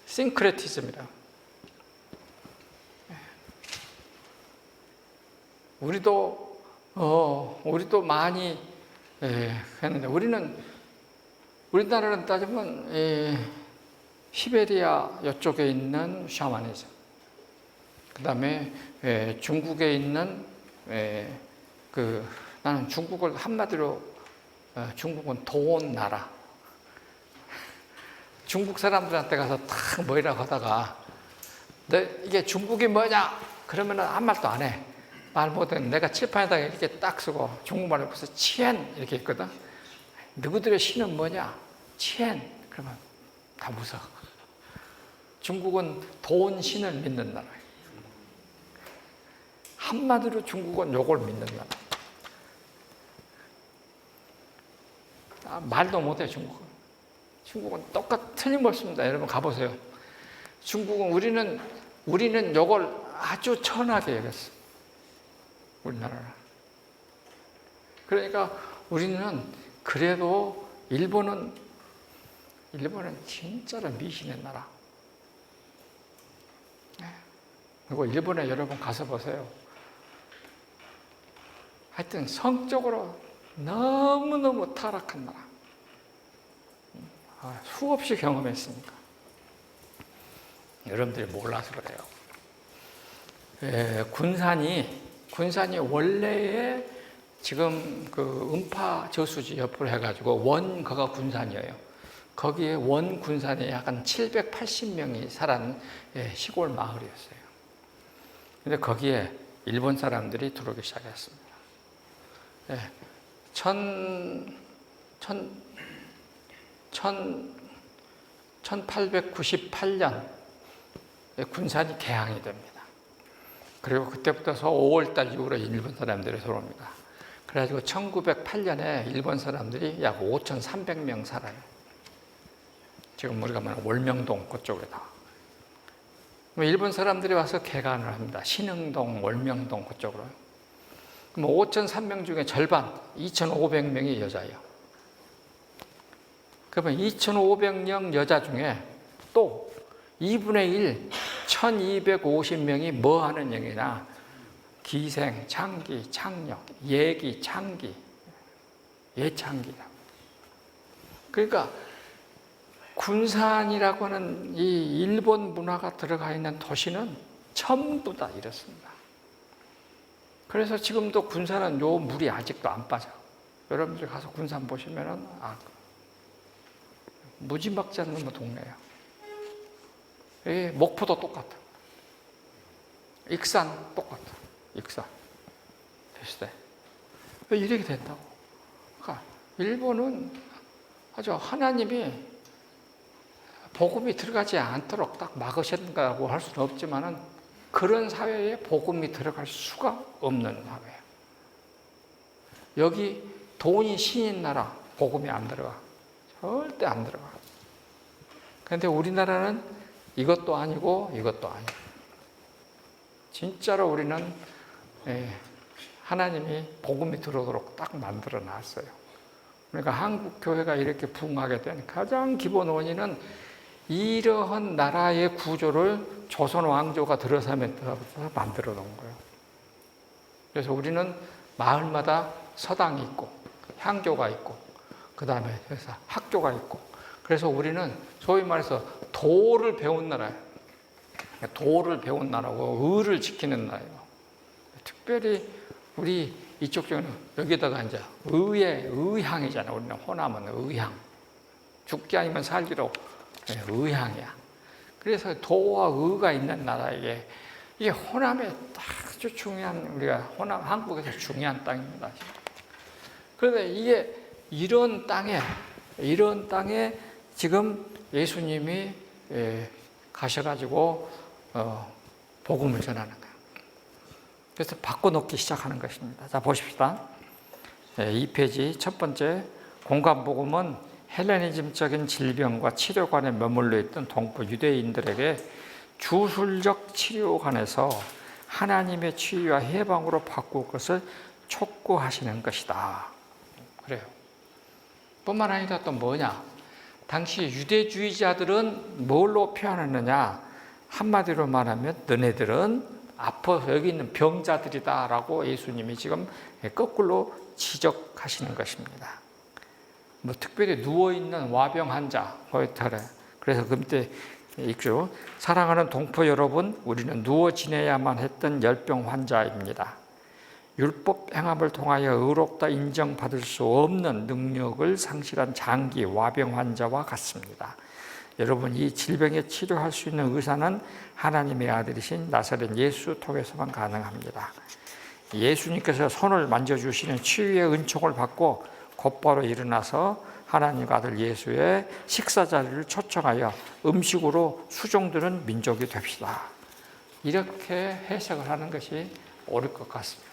싱크레티즘이라. 우리도 많이 했는데, 우리나라는 따지면 시베리아 이쪽에 있는 샤머니즘, 그 다음에 중국에 있는 나는 중국을 한마디로 중국은 돈 나라. 중국 사람들한테 가서 탁 뭐이라고 하다가 이게 중국이 뭐냐? 그러면 아무 말도 안 해. 말 못해. 내가 칠판에다가 이렇게 딱 쓰고 중국말로 벌써 치엔 이렇게 있거든. 너희들의 신은 뭐냐? 치엔. 그러면 다 웃어. 중국은 돈 신을 믿는 나라예요. 한마디로 중국은 요걸 믿는 나라. 말도 못해 중국은. 중국은 틀림없습니다. 여러분 가보세요. 중국은 우리는 요걸 아주 천하게 여겼어. 우리나라는. 그러니까 우리는 그래도 일본은 진짜로 미신의 나라. 그리고 일본에 여러분 가서 보세요. 하여튼 성적으로 너무너무 타락한 나라. 수없이 경험했으니까. 여러분들이 몰라서 그래요. 군산이 원래의 지금 음파 저수지 옆으로 해가지고 원거가 군산이에요. 거기에 원 군산에 약간 780명이 살았는 시골 마을이었어요. 근데 거기에 일본 사람들이 들어오기 시작했습니다. 1898년 군산이 개항이 됩니다. 그리고 그때부터 5월달 이후로 일본 사람들이 들어옵니다. 그래가지고 1908년에 일본 사람들이 약 5,300명 살아요. 지금 우리가 말하는 월명동 그쪽에 다. 일본 사람들이 와서 개간을 합니다. 신흥동, 월명동 그쪽으로. 그럼 5,300명 중에 절반, 2,500명이 여자예요. 그러면 2,500명 여자 중에 또 2분의 1, 1,250명이 뭐 하는 영이나 기생, 창기, 창력, 예기, 창기, 예창기다. 그러니까 군산이라고 하는 이 일본 문화가 들어가 있는 도시는 전부 다 이렇습니다. 그래서 지금도 군산은 요 물이 아직도 안 빠져. 여러분들 가서 군산 보시면은 무지막지 않는 동네예요. 목포도 똑같아. 익산 똑같아. 익산 비슷해. 왜 이렇게 된다고? 그러니까 일본은 아주 하나님이 복음이 들어가지 않도록 딱 막으셨다고 할 수는 없지만은 그런 사회에 복음이 들어갈 수가 없는 사회예요. 여기 돈이 신인 나라 복음이 안 들어가. 절대 안 들어가. 그런데 우리나라는 이것도 아니고 이것도 아니고. 진짜로 우리는 하나님이 복음이 들어오도록 딱 만들어 놨어요. 그러니까 한국 교회가 이렇게 부흥하게 된 가장 기본 원인은 이러한 나라의 구조를 조선 왕조가 들어서면서 만들어 놓은 거예요. 그래서 우리는 마을마다 서당이 있고 향교가 있고 그 다음에 학교가 있고, 그래서 우리는 소위 말해서 도를 배운 나라예요. 도를 배운 나라고 의를 지키는 나라예요. 특별히 우리 이쪽 쪽에는 여기다가 이제 의향이잖아요. 우리는 호남은 의향. 죽기 아니면 살기로 의향이야. 그래서 도와 의가 있는 나라에게 이게 호남에 딱 아주 중요한, 우리가 호남 한국에서 중요한 땅입니다. 그런데 이게 이런 땅에 지금 예수님이 가셔가지고 복음을 전하는 거예요. 그래서 바꿔놓기 시작하는 것입니다. 자, 보십시다. 2페이지 첫 번째, 공간복음은 헬레니즘적인 질병과 치료관에 머물러 있던 동포 유대인들에게 주술적 치료관에서 하나님의 치유와 해방으로 바꿀 것을 촉구하시는 것이다. 그래요. 뿐만 아니라 또 뭐냐? 당시 유대주의자들은 뭘로 표현하느냐? 한마디로 말하면 너네들은 아파서 여기 있는 병자들이다라고 예수님이 지금 거꾸로 지적하시는 것입니다. 뭐 특별히 누워있는 와병 환자, 그래서 그때 있죠. 사랑하는 동포 여러분, 우리는 누워 지내야만 했던 열병 환자입니다. 율법 행함을 통하여 의롭다 인정받을 수 없는 능력을 상실한 장기 와병 환자와 같습니다. 여러분, 이 질병에 치료할 수 있는 의사는 하나님의 아들이신 나사렛 예수 통해서만 가능합니다. 예수님께서 손을 만져주시는 치유의 은총을 받고 곧바로 일어나서 하나님 아들 예수의 식사 자리를 초청하여 음식으로 수종드는 민족이 됩시다. 이렇게 해석을 하는 것이 옳을 것 같습니다.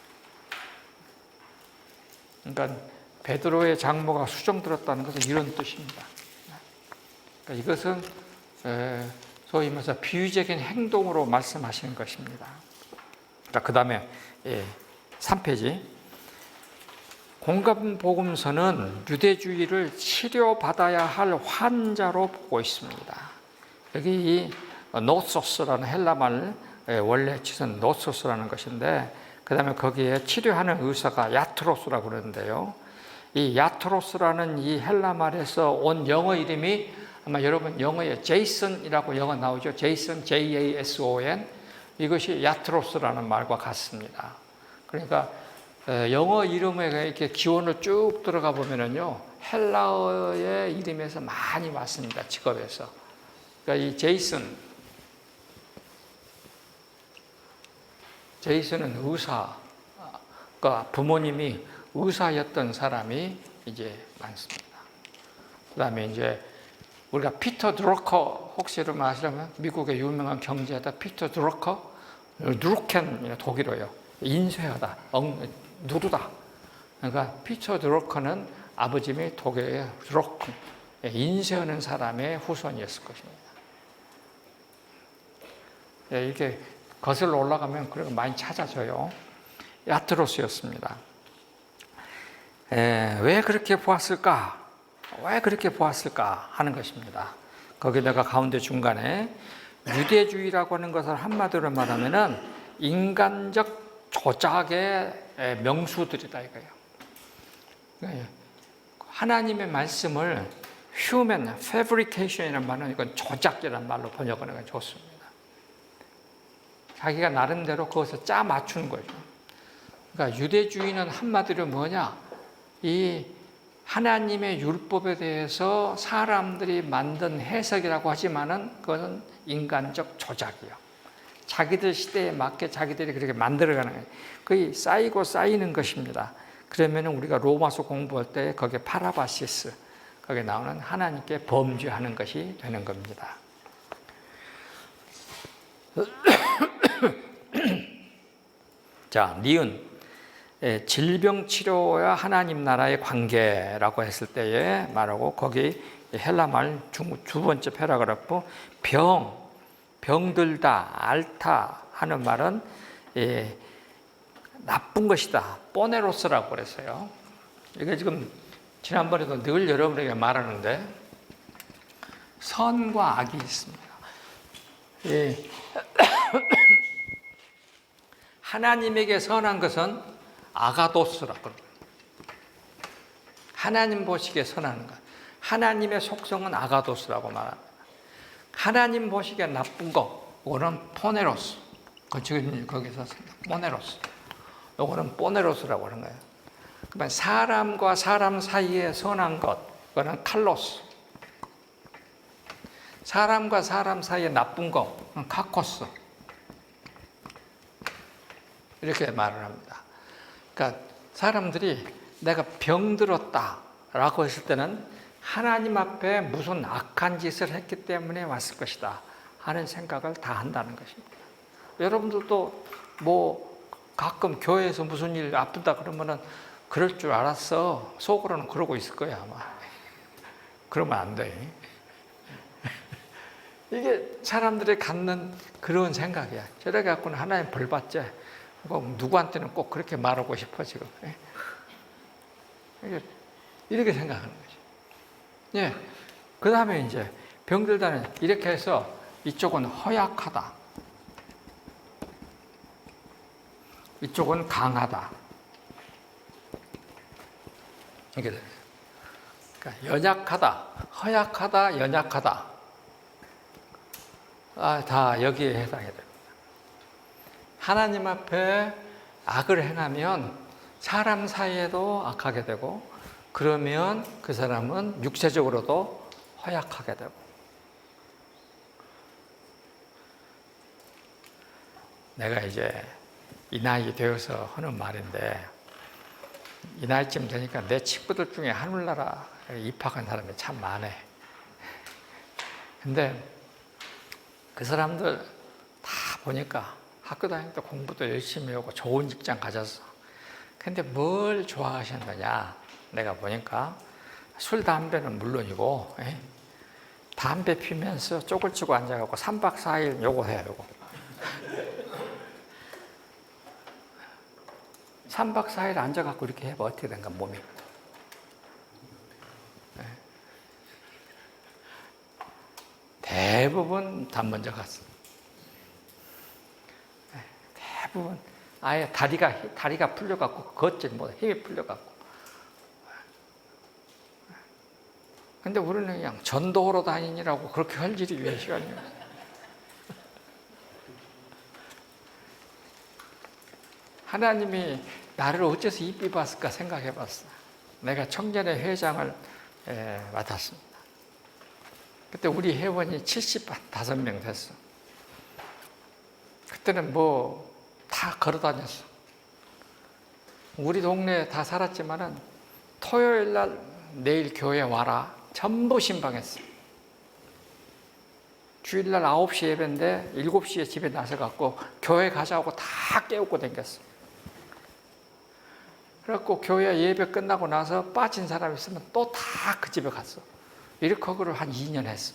그러니까 베드로의 장모가 수종들었다는 것은 이런 뜻입니다. 그러니까 이것은 소위 말해서 비유적인 행동으로 말씀하시는 것입니다. 그 다음에 3페이지, 공간복음서는 유대주의를 치료받아야 할 환자로 보고 있습니다. 여기 이 노소스라는 헬라말 원래 뜻은 노소스라는 것인데, 그 다음에 거기에 치료하는 의사가 야트로스라고 그러는데요. 이 야트로스라는 이 헬라말에서 온 영어 이름이 아마 여러분 영어에 제이슨이라고 영어 나오죠. 제이슨, Jason. 이것이 야트로스라는 말과 같습니다. 그러니까 영어 이름에 이렇게 기원을 쭉 들어가 보면은요, 헬라어의 이름에서 많이 왔습니다. 직업에서. 그러니까 이 제이슨은 의사, 그러니까 부모님이 의사였던 사람이 이제 많습니다. 그 다음에 이제 우리가 피터 드러커, 혹시 여러분 아시려면 미국의 유명한 경제자 피터 드러커, 누르켄 독일어요. 인쇄하다, 누르다. 그러니까 피터 드러커는 아버님이 독일의 드러커, 인쇄하는 사람의 후손이었을 것입니다. 이렇게 거슬러 올라가면 그런 거 많이 찾아져요. 야트로스였습니다. 왜 그렇게 보았을까? 왜 그렇게 보았을까 하는 것입니다. 거기다가 가운데 중간에 유대주의라고 하는 것을 한마디로 말하면은 인간적 조작의 명수들이다 이거예요. 하나님의 말씀을 human fabrication이라는 말은 이건 조작이라는 말로 번역하는 게 좋습니다. 자기가 나름대로 그것을 짜 맞추는 거죠. 그러니까 유대주의는 한마디로 뭐냐? 이 하나님의 율법에 대해서 사람들이 만든 해석이라고 하지만은 그것은 인간적 조작이요. 자기들 시대에 맞게 자기들이 그렇게 만들어가는 거예요. 거의 쌓이고 쌓이는 것입니다. 그러면 우리가 로마서 공부할 때 거기에 파라바시스, 거기에 나오는 하나님께 범죄하는 것이 되는 겁니다. 자, 니은. 질병 치료와 하나님 나라의 관계라고 했을 때에 말하고, 거기 헬라말 두 번째 패러그래프, 병들다, 앓다 하는 말은 나쁜 것이다. 포네로스라고 그랬어요. 이게 지금 지난번에도 늘 여러분에게 말하는데 선과 악이 있습니다. 하나님에게 선한 것은 아가도스라고 합니다. 하나님 보시기에 선한 것. 하나님의 속성은 아가도스라고 말합니다. 하나님 보시기에 나쁜 것, 이거는 포네로스. 거기서 포네로스. 이거는 포네로스라고 하는 거예요. 그러면 사람과 사람 사이에 선한 것, 이거는 칼로스. 사람과 사람 사이에 나쁜 것, 카코스. 이렇게 말을 합니다. 그러니까 사람들이 내가 병들었다라고 했을 때는 하나님 앞에 무슨 악한 짓을 했기 때문에 왔을 것이다 하는 생각을 다 한다는 것입니다. 여러분들도 뭐 가끔 교회에서 무슨 일 아프다 그러면은 그럴 줄 알았어 속으로는 그러고 있을 거야 아마. 그러면 안 돼. 이게 사람들이 갖는 그런 생각이야. 저래 갖고는 하나님 벌 받지. 누구한테는 꼭 그렇게 말하고 싶어 지금. 이렇게 생각하는 거죠. 예. 그 다음에 이제 병들다는 이렇게 해서 이쪽은 허약하다. 이쪽은 강하다. 이렇게 돼요. 그러니까 연약하다, 허약하다, 연약하다. 다 여기에 해당이 됩니다. 하나님 앞에 악을 행하면 사람 사이에도 악하게 되고, 그러면 그 사람은 육체적으로도 허약하게 되고. 내가 이제 이 나이 되어서 하는 말인데, 이 나이쯤 되니까 내 친구들 중에 하늘나라 입학한 사람이 참 많아. 근데 그 사람들 다 보니까 학교 다닐 때 공부도 열심히 하고 좋은 직장 가졌어. 근데 뭘 좋아하셨느냐? 내가 보니까 술, 담배는 물론이고, 담배 피면서 쪽을 치고 앉아갖고 3박 4일 요거 해요, 요거. 3박 4일 앉아갖고 이렇게 해봐. 어떻게 된가, 몸이. 대부분 다 먼저 갔어. 대부분 아예 다리가 풀려갖고 걷질 못해. 힘이 풀려갖고. 근데 우리는 그냥 전도하러 다니느라고 그렇게 할 일이 왜 시간이 없어. 하나님이 나를 어째서 이삐 봤을까 생각해 봤어. 내가 청년회 회장을 맡았습니다. 그때 우리 회원이 75명 됐어. 그때는 뭐 다 걸어 다녔어. 우리 동네에 다 살았지만은 토요일 날 내일 교회 와라. 전부 신방했어. 주일날 9시 예배인데 7시에 집에 나서갖고 교회 가자고 다 깨우고 다녔어. 그래갖고 교회 예배 끝나고 나서 빠진 사람 있으면 또 다 그 집에 갔어. 이렇게 그걸 한 2년 했어.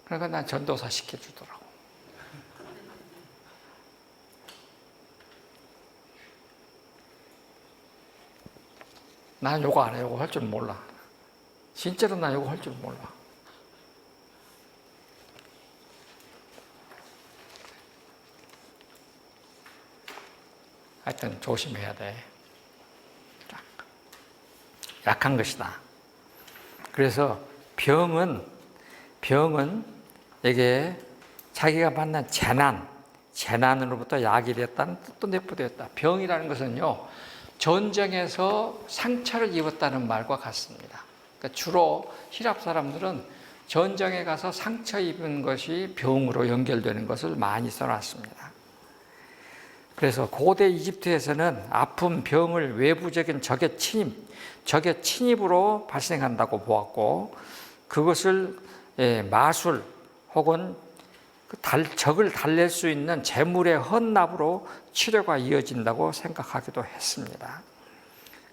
그러니까 난 전도사 시켜주더라고. 난 요거 안 해. 요거 할 줄 몰라. 진짜로 난 요거 할 줄 몰라. 하여튼 조심해야 돼. 약한 것이다. 그래서 병은 이게 자기가 만난 재난으로부터 약이 됐다는 뜻도 내포되었다. 병이라는 것은요, 전쟁에서 상처를 입었다는 말과 같습니다. 그러니까 주로 히랍 사람들은 전쟁에 가서 상처 입은 것이 병으로 연결되는 것을 많이 써놨습니다. 그래서 고대 이집트에서는 아픔, 병을 외부적인 적의 침입으로 발생한다고 보았고, 그것을 마술 혹은 적을 달랠 수 있는 재물의 헌납으로 치료가 이어진다고 생각하기도 했습니다.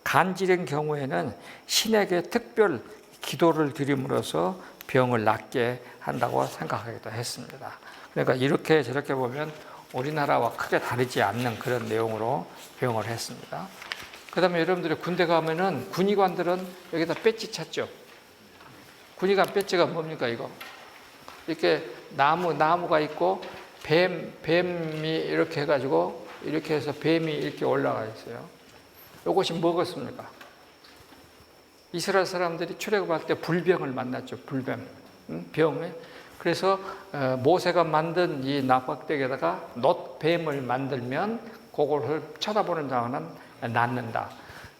간질인 경우에는 신에게 특별 기도를 드림으로써 병을 낫게 한다고 생각하기도 했습니다. 그러니까 이렇게 저렇게 보면 우리나라와 크게 다르지 않는 그런 내용으로 병을 했습니다. 그 다음에 여러분들이 군대 가면은 군의관들은 여기다 배지 찾죠? 군의관 배지가 뭡니까, 이거? 이렇게 나무가 있고 뱀이 이렇게 해가지고 이렇게 해서 뱀이 이렇게 올라가 있어요. 이것이 뭐겠습니까? 이스라엘 사람들이 출애굽할 때 불병을 만났죠. 불뱀, 병에. 그래서 모세가 만든 이 나박대기에다가 놋뱀을 만들면 그걸 쳐다보는 자는 낫는다.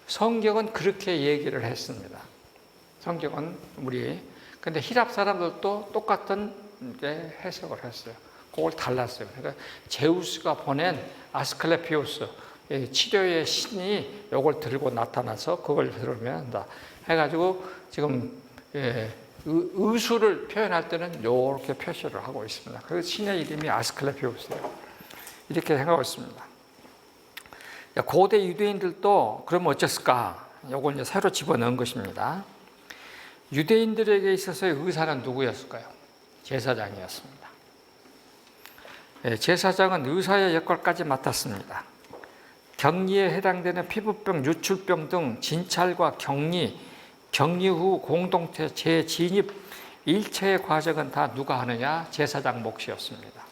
성경은 그렇게 얘기를 했습니다. 성경은 근데 히랍 사람들도 똑같은 해석을 했어요. 그걸 달랐어요. 그러니까 제우스가 보낸 아스클레피오스 치료의 신이 이걸 들고 나타나서 그걸 들으면 한다 해가지고 지금 의수를 표현할 때는 이렇게 표시를 하고 있습니다. 그래서 신의 이름이 아스클레피오스예요. 이렇게 생각하고 있습니다. 고대 유대인들도 그러면 어쨌을까? 이걸 이제 새로 집어넣은 것입니다. 유대인들에게 있어서의 의사는 누구였을까요? 제사장이었습니다. 제사장은 의사의 역할까지 맡았습니다. 격리에 해당되는 피부병, 유출병 등 진찰과 격리 후 공동체 재진입 일체의 과정은 다 누가 하느냐? 제사장 몫이었습니다.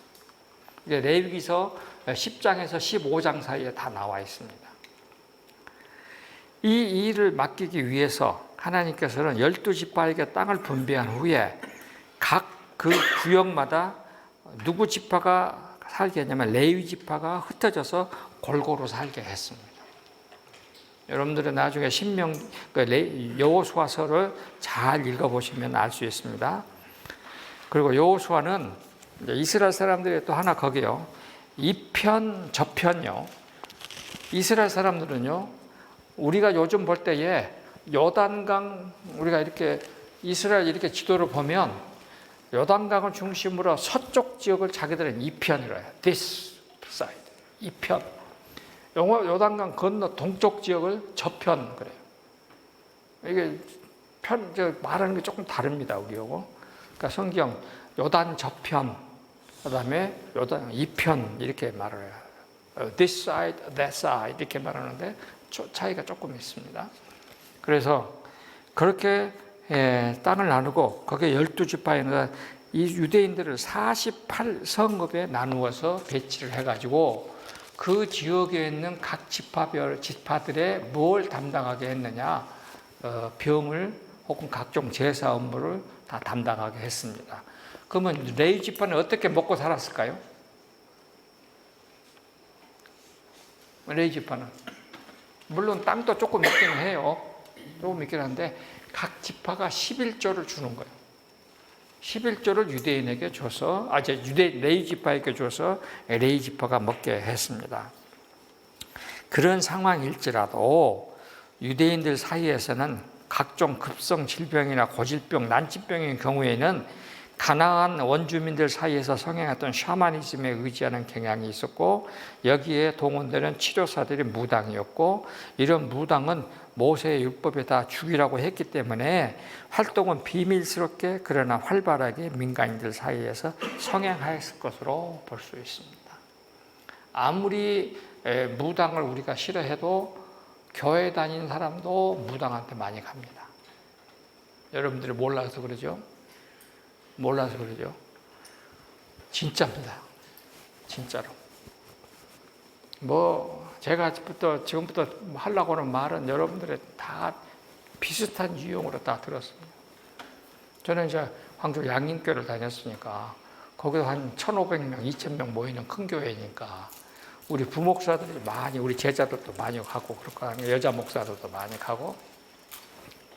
레위기서 10장에서 15장 사이에 다 나와 있습니다. 이 일을 맡기기 위해서 하나님께서는 12지파에게 땅을 분배한 후에 각 그 구역마다 누구 지파가 살게 했냐면 레위 지파가 흩어져서 골고루 살게 했습니다. 여러분들은 나중에 신명 여호수아서를 잘 읽어보시면 알 수 있습니다. 그리고 여호수아는 이스라엘 사람들이 또 하나 거기요. 이편 저편요. 이스라엘 사람들은요. 우리가 요즘 볼 때에 요단강 우리가 이렇게 이스라엘 이렇게 지도를 보면 요단강을 중심으로 서쪽 지역을 자기들은 이편이라 해요. This side. 이편. 요단강 건너 동쪽 지역을 저편 그래요. 이게 말하는 게 조금 다릅니다. 우리하고. 그러니까 성경 요단 저편 그다음에 요단 이편 이렇게 말을 해요. This side, that side 이렇게 말하는데 차이가 조금 있습니다. 그래서 그렇게 땅을 나누고 거기에 12지파에는 이 유대인들을 48성읍에 나누어서 배치를 해가지고 그 지역에 있는 각 지파들의 뭘 담당하게 했느냐 병을 혹은 각종 제사 업무를 다 담당하게 했습니다. 그러면 레위 지파는 어떻게 먹고 살았을까요? 레위 지파는 물론 땅도 조금 있긴 해요. 조금 있긴 한데 각 지파가 11조를 주는 거예요. 11조를 유대인에게 줘서 레위 지파에게 줘서 레위 지파가 먹게 했습니다. 그런 상황일지라도 유대인들 사이에서는 각종 급성 질병이나 고질병, 난치병의 경우에는 가나안 원주민들 사이에서 성행했던 샤머니즘에 의지하는 경향이 있었고 여기에 동원되는 치료사들이 무당이었고 이런 무당은 모세의 율법에 다 죽이라고 했기 때문에 활동은 비밀스럽게 그러나 활발하게 민간인들 사이에서 성행하였을 것으로 볼 수 있습니다. 아무리 무당을 우리가 싫어해도 교회 다니는 사람도 무당한테 많이 갑니다. 여러분들이 몰라서 그러죠? 몰라서 그러죠. 진짜입니다. 진짜로. 제가 지금부터 하려고 하는 말은 여러분들의 다 비슷한 유형으로 다 들었습니다. 저는 이제 광주 양인교를 다녔으니까 거기도 한 1,500명, 2,000명 모이는 큰 교회니까 우리 부목사들이 많이, 우리 제자들도 많이 가고 그럴 거 아니에요. 여자 목사들도 많이 가고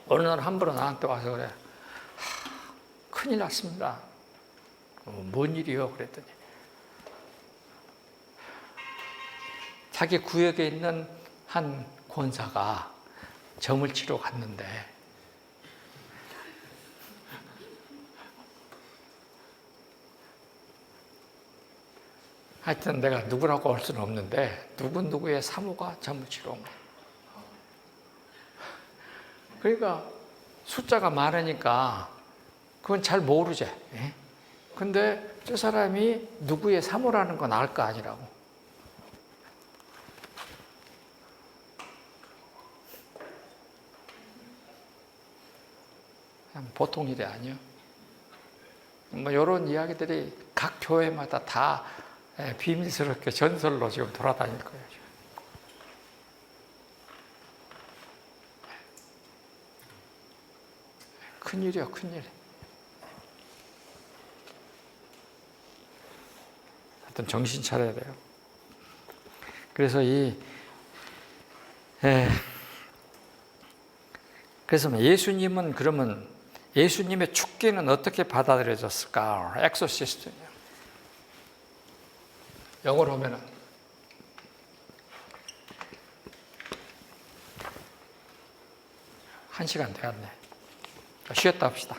어느 날 한 분은 나한테 와서 그래. 큰일 났습니다. 뭔 일이요? 그랬더니 자기 구역에 있는 한 권사가 점을 치러 갔는데 하여튼 내가 누구라고 할 수는 없는데 누구의 사모가 점을 치러 온 거예요. 그러니까 숫자가 많으니까 그건 잘 모르지. 근데 저 사람이 누구의 사모라는 건 알 거 아니라고. 그냥 보통 일이 아니요. 이런 이야기들이 각 교회마다 다 비밀스럽게 전설로 지금 돌아다닐 거예요. 큰일이요, 큰일. 하여튼 정신 차려야 돼요. 그래서 그래서 예수님은 그러면 예수님의 축기는 어떻게 받아들여졌을까? 엑소시스트냐. 영어로 하면은. 한 시간 되었네. 쉬었다 합시다.